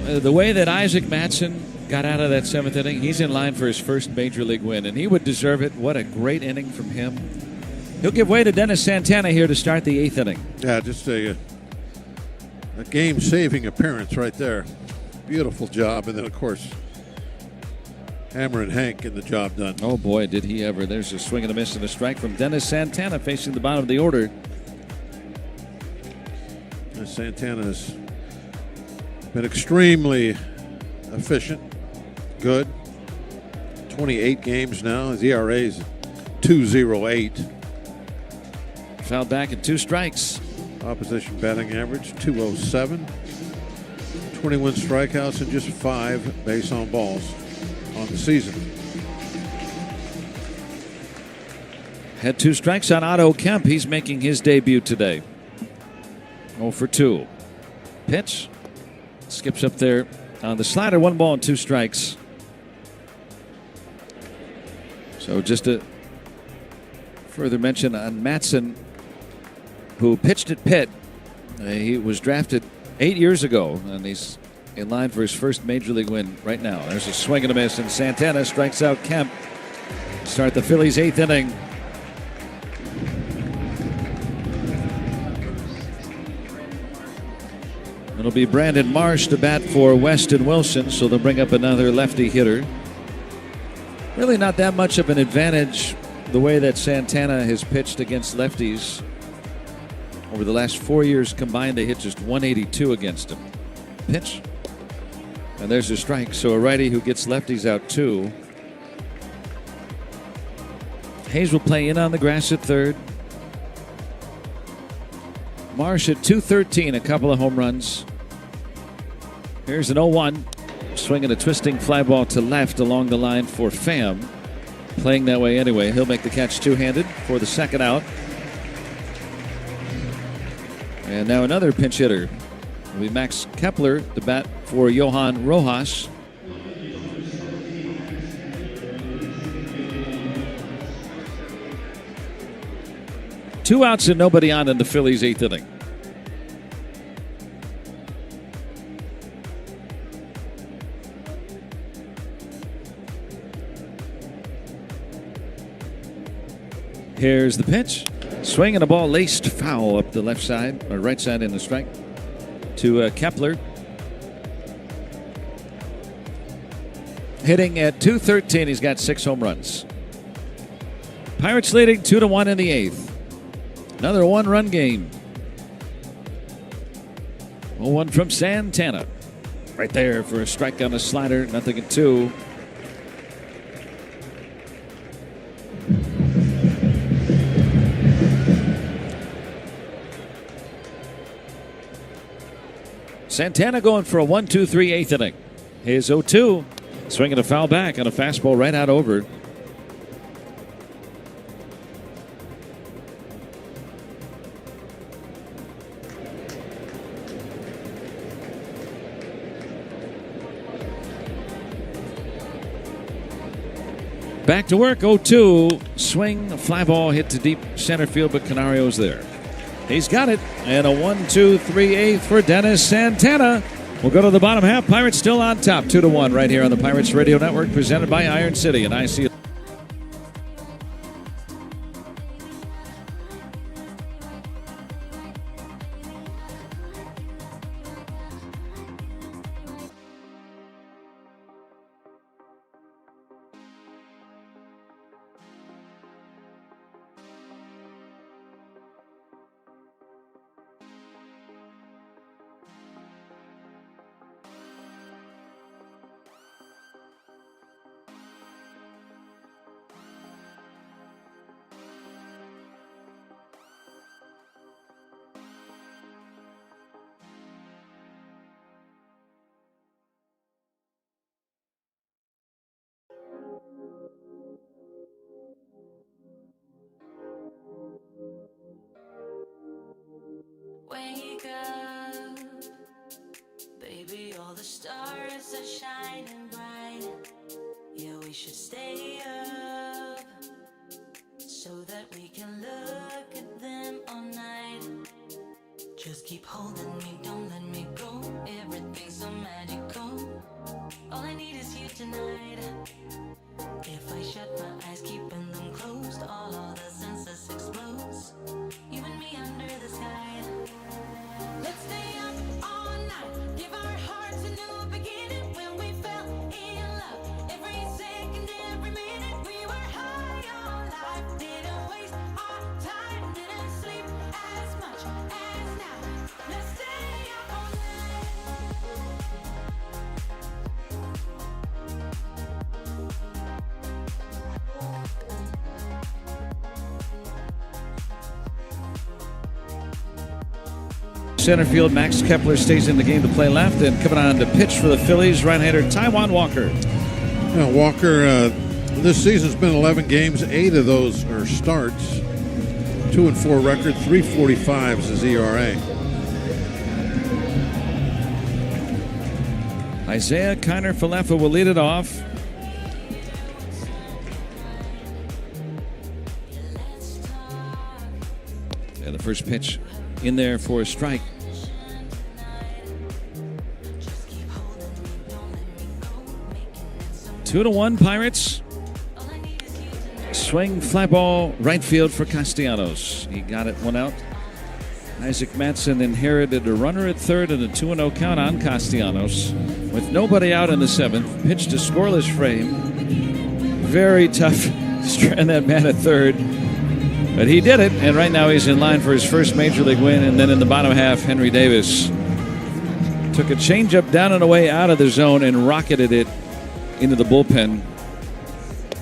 The way that Isaac Mattson got out of that 7th inning, he's in line for his first major league win, and he would deserve it. What a great inning from him. He'll give way to Dennis Santana here to start the 8th inning. Yeah, just a game-saving appearance right there. Beautiful job. And then, of course, Hammer and Hank getting the job done. Oh, boy, did he ever. There's a swing and a miss and a strike from Dennis Santana facing the bottom of the order. Santana's been extremely efficient, good. 28 games now. His ERA is 2.08. Fouled back at 2 strikes. Opposition batting average 207. 21 strikeouts and just 5 base on balls on the season. Had 2 strikes on Otto Kemp. He's making his debut today. 0 for 2. Pitch. Skips up there on the slider. 1 ball and 2 strikes. So just a further mention on Mattson, who pitched at Pitt. He was drafted 8 years ago, and he's in line for his first major league win right now. There's a swing and a miss, and Santana strikes out Kemp. Start the Phillies' 8th inning. It'll be Brandon Marsh to bat for Weston Wilson, so they'll bring up another lefty hitter. Really not that much of an advantage the way that Santana has pitched against lefties. Over the last 4 years combined, they hit just 182 against him. Pitch. And there's a strike. So a righty who gets lefties out too. Hayes will play in on the grass at third. Marsh at 213, a couple of home runs. Here's an 0-1. Swinging a twisting fly ball to left along the line for Pham. Playing that way anyway. He'll make the catch two-handed for the second out. And now another pinch hitter. It'll be Max Kepler to bat for Johan Rojas. Two outs and nobody on in the Phillies' 8th inning. Here's the pitch. Swing and a ball laced foul up the left side, or right side in the strike to Kepler. hitting at .213. He's got 6 home runs. Pirates leading 2-1 in the 8th. Another 1-run game. 0-1 from Santana. Right there for a strike on a slider. Nothing at 2. Santana going for a 1-2-3 8th inning. His 0-2. Swinging a foul back on a fastball right out over. Back to work, 0-2. Swing, a fly ball hit to deep center field, but Canario's there. He's got it, and a 1-2-3 8th for Dennis Santana. We'll go to the bottom half. Pirates still on top, 2-1 right here on the Pirates Radio Network, presented by Iron City and IC. Wake up, baby, all the stars are shining bright. Yeah, we should stay up so that we can look at them all night. Just keep holding me, don't let me go. Everything's so magical. All I need is you tonight. If I shut my eyes, keeping them closed, all the senses explode. You and me under the sky. Let's stay up all night, give our hearts a new beginning. When we fell in love, every second, every minute, we were high on life. Didn't waste our time, didn't sleep as much as now. Let's stay up all Center field, Max Kepler stays in the game to play left, and coming on to pitch for the Phillies, right-hander Taijuan Walker. Yeah, Walker, this season's been 11 games. 8 of those are starts. 2-4 record, 3.45 is his ERA. Isaiah Kiner-Falefa will lead it off. And the first pitch in there for a strike. 2-1 Pirates. Swing, fly ball, right field for Castellanos. He got it, one out. Isaac Mattson inherited a runner at third and a 2-0 count on Castellanos. With nobody out in the 7th, pitched a scoreless frame. Very tough to strand that man at third. But he did it, and right now he's in line for his first Major League win. And then in the bottom half, Henry Davis took a changeup down and away out of the zone and rocketed it into the bullpen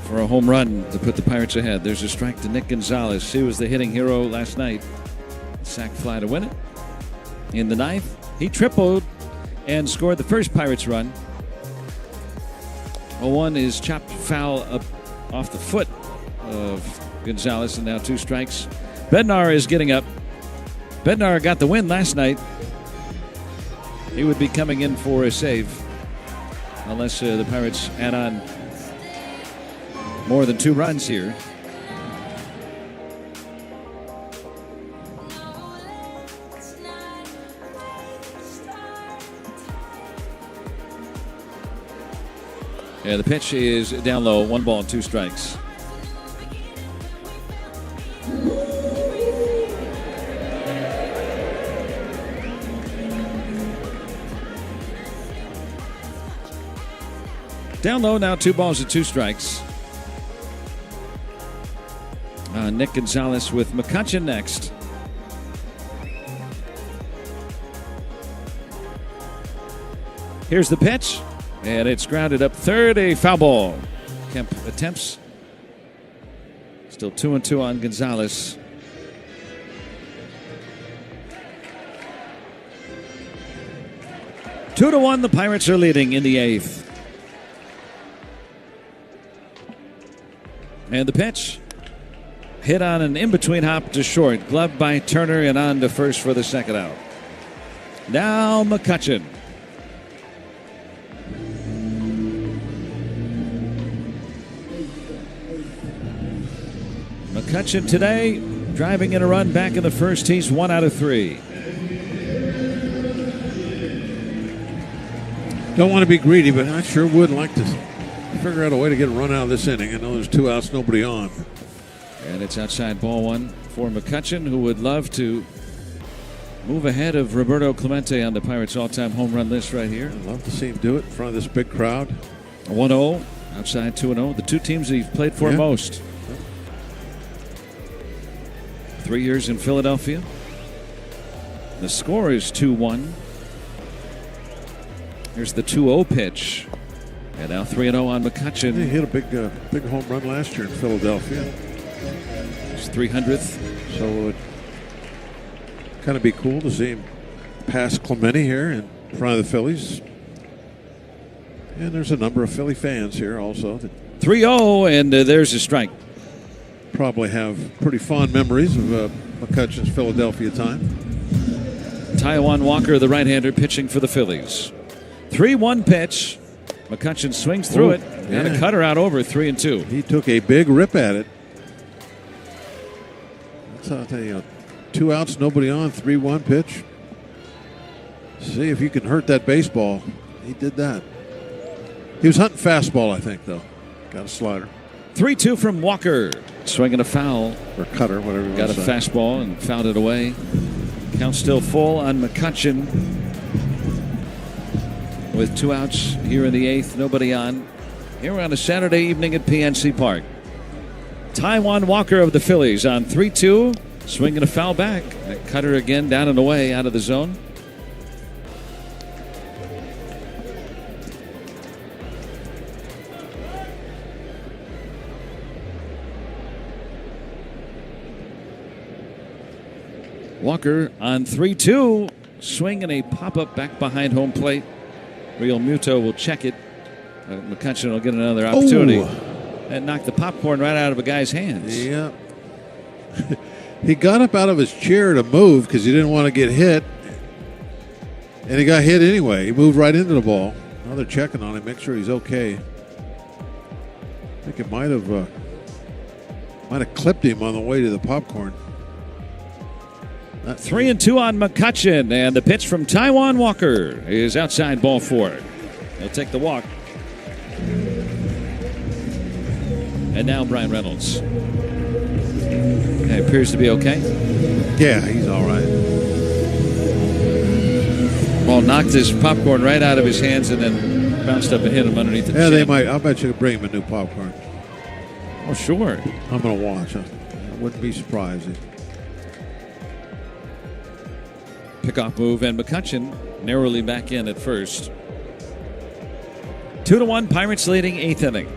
for a home run to put the Pirates ahead. There's a strike to Nick Gonzalez. He was the hitting hero last night. Sac fly to win it. In the 9th, he tripled and scored the first Pirates run. 0-1 is chopped foul up off the foot of Gonzalez, and now 2 strikes. Bednar is getting up. Bednar got the win last night. He would be coming in for a save unless the Pirates add on more than 2 runs here. Yeah, the pitch is down low, 1 ball and 2 strikes. Down low now, 2 balls and 2 strikes. Nick Gonzalez with McCutchen next. Here's the pitch, and it's grounded up third, a foul ball. Kemp attempts. Still 2-2 on Gonzalez. Two to 1, the Pirates are leading in the 8th. And the pitch. Hit on an in-between hop to short. Gloved by Turner and on to first for the second out. Now McCutchen. McCutchen today driving in a run back in the first. He's 1 out of 3. Don't want to be greedy, but I sure would like to figure out a way to get a run out of this inning. I know there's 2 outs, nobody on. And it's outside ball 1 for McCutchen, who would love to move ahead of Roberto Clemente on the Pirates' all-time home run list right here. I'd love to see him do it in front of this big crowd. 1-0, outside 2-0. The 2 teams he's played for most. 3 years in Philadelphia. The score is 2-1. Here's the 2-0 pitch. And now 3-0 on McCutchen. He hit a big home run last year in Philadelphia. His 300th. So it would kind of be cool to see him pass Clemente here in front of the Phillies. And there's a number of Philly fans here also. 3-0, and there's a strike. Probably have pretty fond memories of McCutchen's Philadelphia time. Taijuan Walker, the right-hander, pitching for the Phillies. 3-1 pitch. McCutchen swings through it. And a cutter out over 3-2. He took a big rip at it. That's how I tell you, 2 outs, nobody on, 3-1 pitch. See if you can hurt that baseball. He did that. He was hunting fastball, I think, though. Got a slider. 3-2 from Walker. Swinging a foul. Or cutter, whatever you Got want a to say. fastball and fouled it away. Count still full on McCutchen. With 2 outs here in the 8th, nobody on. Here on a Saturday evening at PNC Park. Taijuan Walker of the Phillies on 3-2. Swinging a foul back. That cutter again down and away out of the zone. Walker on 3-2. Swing and a pop-up back behind home plate. Real Muto will check it. McCutchen will get another opportunity. And knock the popcorn right out of a guy's hands. Yeah. He got up out of his chair to move because he didn't want to get hit. And he got hit anyway. He moved right into the ball. Now they're checking on him, make sure he's okay. I think it might have clipped him on the way to the popcorn. 3-2 on McCutchen, and the pitch from Taijuan Walker is outside ball 4. He'll take the walk. And now Brian Reynolds. He appears to be okay. Yeah, he's all right. Ball knocked his popcorn right out of his hands and then bounced up and hit him underneath the chin. They might. I'll bet you could bring him a new popcorn. Oh, sure. I'm going to watch. I wouldn't be surprised. Pickoff move, and McCutchen narrowly back in at first. 2-1, Pirates leading 8th inning.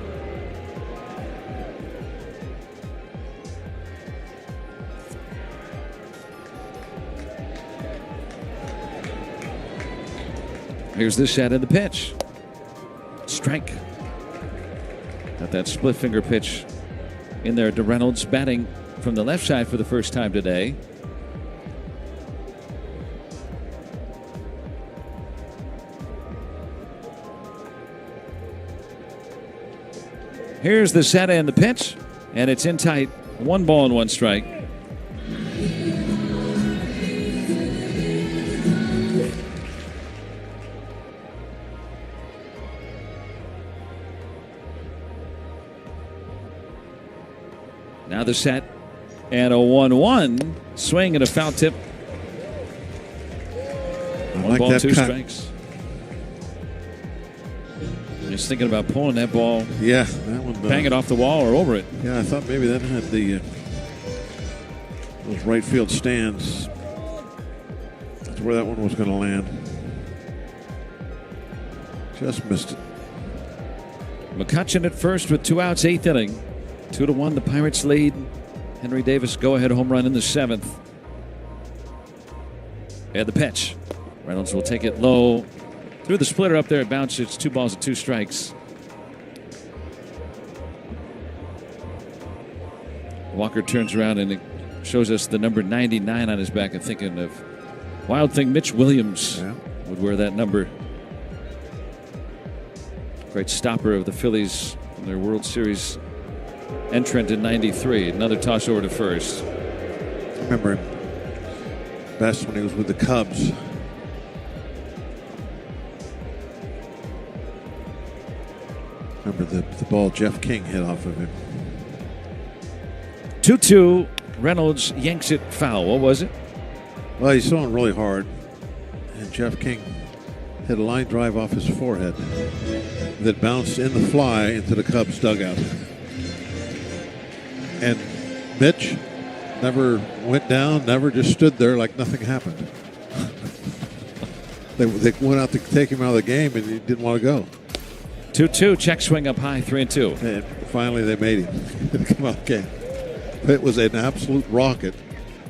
Here's the set of the pitch. Strike. Got that split finger pitch in there to Reynolds, batting from the left side for the first time today. Here's the set and the pitch, and it's in tight. 1 ball and 1 strike. Now the set and a 1-1 swing and a foul tip. I 1 like ball, that 2 cut. strikes. was thinking about pulling that ball. Yeah, that one. Bang it off the wall or over it. Yeah, I thought maybe that had the those right field stands. That's where that one was going to land. Just missed it. McCutchen at first with 2 outs, 8th inning. 2-1, the Pirates lead. Henry Davis go-ahead home run in the 7th. And the pitch. Reynolds will take it low. Through the splitter up there, it bounced. It's 2 balls and 2 strikes. Walker turns around and it shows us the number 99 on his back. I'm thinking of Wild Thing Mitch Williams would wear that number. Great stopper of the Phillies in their World Series entrant in '93. Another toss over to first. I remember him best when he was with the Cubs. Remember the ball Jeff King hit off of him. 2-2. Reynolds yanks it foul. What was it? Well, he's throwing really hard, and Jeff King hit a line drive off his forehead that bounced in the fly into the Cubs dugout. And Mitch never went down, never just stood there like nothing happened. They went out to take him out of the game, and he didn't want to go. 2-2. Check swing up high, 3-2. And finally, they made him come out of the game. It was an absolute rocket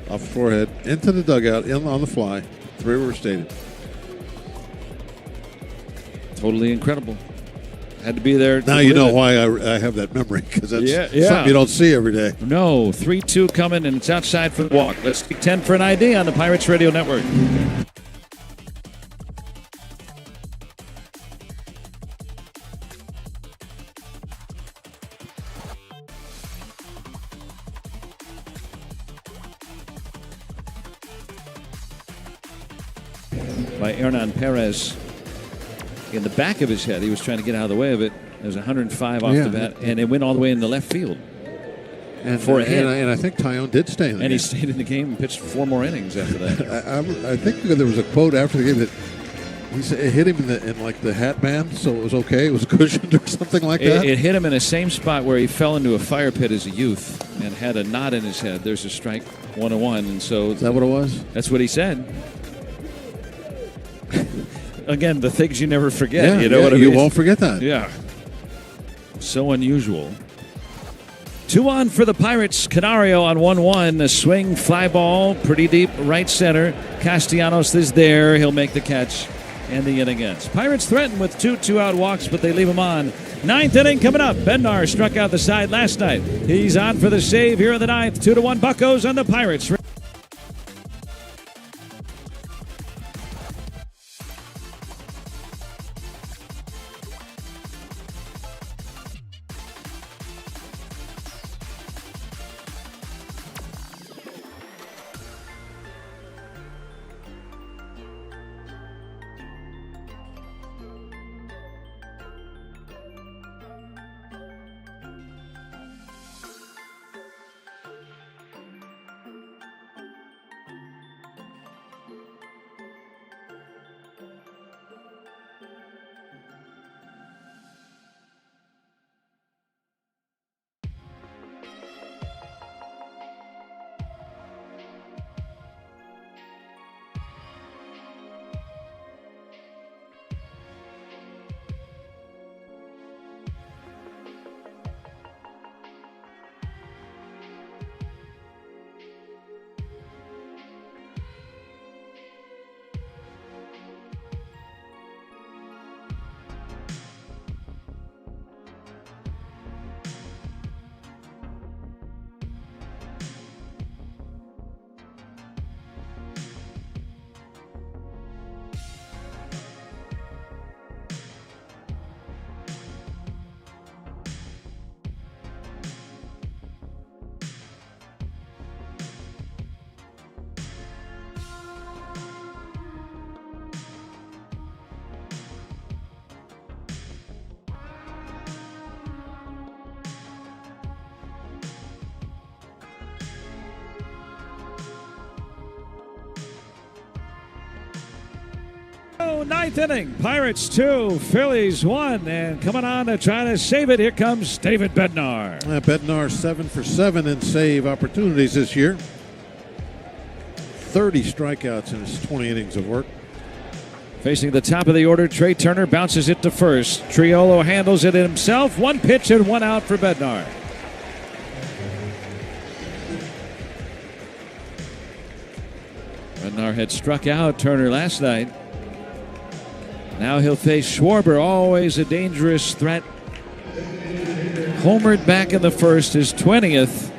off the forehead into the dugout, on the fly, Three River Stadium. Totally incredible. Had to be there. Now you know why I have that memory, because that's something you don't see every day. No, 3-2 coming, and it's outside for the walk. Let's take 10 for an ID on the Pirates Radio Network. By Hernan Perez. In the back of his head, he was trying to get out of the way of it. There was 105 off the bat, and it went all the way in the left field. And for a hit. And I think Tyone did stay in the game. And he stayed in the game and pitched 4 more innings after that. I think there was a quote after the game that he said it hit him in like the hat band, so it was okay. It was cushioned or something like that. It hit him in the same spot where he fell into a fire pit as a youth and had a knot in his head. There's a strike, 1-1, and so is that what it was? That's what he said. Again, the things you never forget. Yeah, you know what I mean? You won't forget that. Yeah. So unusual. 2 on for the Pirates. Canario on 1-1. A swing, fly ball, pretty deep right center. Castellanos is there. He'll make the catch and the inning ends. Pirates threaten with 2 2-out walks, but they leave him on. 9th inning coming up. Bednar struck out the side last night. He's on for the save here in the 9th. 2-1 Buccos on the Pirates. go, ninth inning. Pirates 2, Phillies 1, and coming on to try to save it, here comes David Bednar. Bednar 7 for 7 in save opportunities this year. 30 strikeouts in his 20 innings of work. Facing the top of the order, Trey Turner bounces it to first. Triolo handles it himself. 1 pitch and 1 out for Bednar. Bednar had struck out Turner last night. Now he'll face Schwarber, always a dangerous threat. Homered back in the first, his 20th.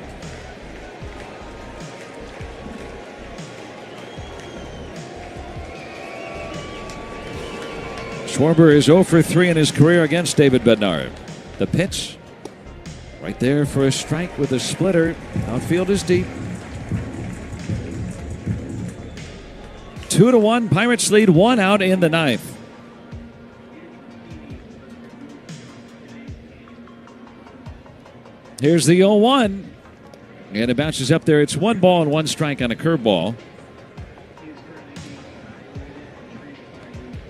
Schwarber is 0 for 3 in his career against David Bednar. The pitch, right there for a strike with a splitter. Outfield is deep. 2-1, Pirates lead, 1 out in the ninth. Here's the 0-1, and it bounces up there. It's 1 ball and 1 strike on a curveball.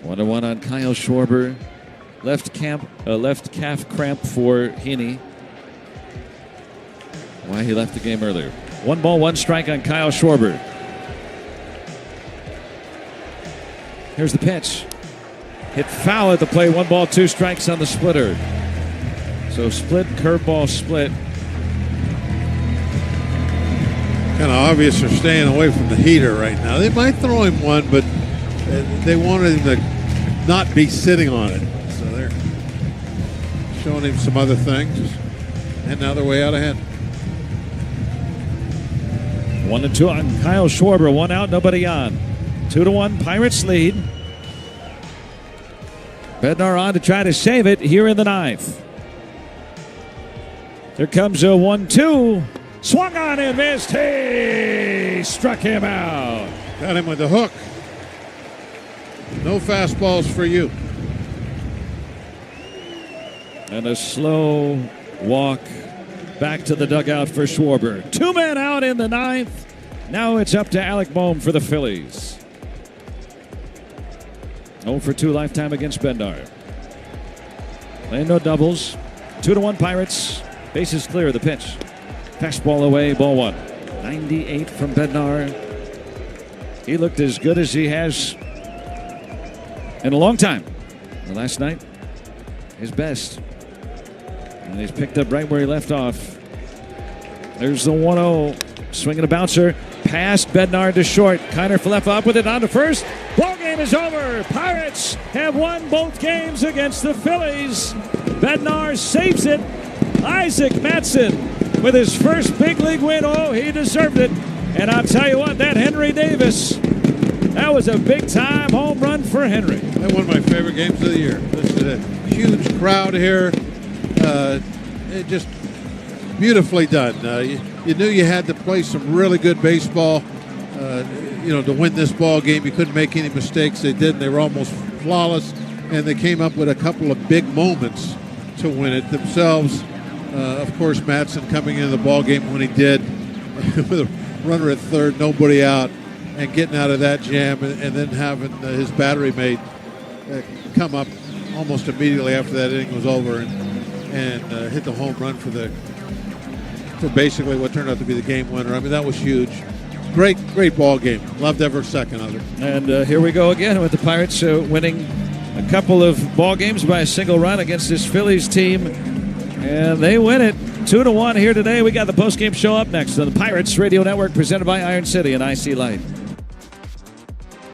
1-1 on Kyle Schwarber. Left calf cramp for Heaney. Why he left the game earlier. 1 ball, 1 strike on Kyle Schwarber. Here's the pitch. Hit foul at the plate. 1 ball, 2 strikes on the splitter. So split, curveball, split. Kind of obvious they're staying away from the heater right now. They might throw him one, but they wanted him to not be sitting on it. So they're showing him some other things. And now they're way out ahead. 1-2 on Kyle Schwarber. 1 out, nobody on. 2-1, Pirates lead. Bednar on to try to save it here in the ninth. Here comes a 1-2. Swung on and missed. He struck him out. Got him with the hook. No fastballs for you. And a slow walk back to the dugout for Schwarber. 2 men out in the ninth. Now it's up to Alec Boehm for the Phillies. 0 for 2 lifetime against Bednar. No doubles. 2-1 Pirates. Bases clear. The pitch. Fastball away. Ball 1. 98 from Bednar. He looked as good as he has in a long time. And last night, his best. And he's picked up right where he left off. There's the 1-0. Swinging a bouncer. Past Bednar to short. Kiner Falefa up with it on to first. Ball game is over. Pirates have won both games against the Phillies. Bednar saves it. Isaac Mattson with his first big league win. Oh, he deserved it. And I'll tell you what, that Henry Davis, that was a big-time home run for Henry. That one of my favorite games of the year. This is a huge crowd here. It just beautifully done. You knew you had to play some really good baseball, to win this ball game. You couldn't make any mistakes. They didn't. They were almost flawless, and they came up with a couple of big moments to win it themselves. Of course, Mattson coming into the ball game when he did, with a runner at third, nobody out, and getting out of that jam, and then having his battery mate come up almost immediately after that inning was over and hit the home run for basically what turned out to be the game winner. I mean, that was huge. Great ball game. Loved every second of it. And here we go again with the Pirates winning a couple of ball games by a single run against this Phillies team. And they win it 2-1 here today. We got the postgame show up next on the Pirates Radio Network presented by Iron City and IC Light.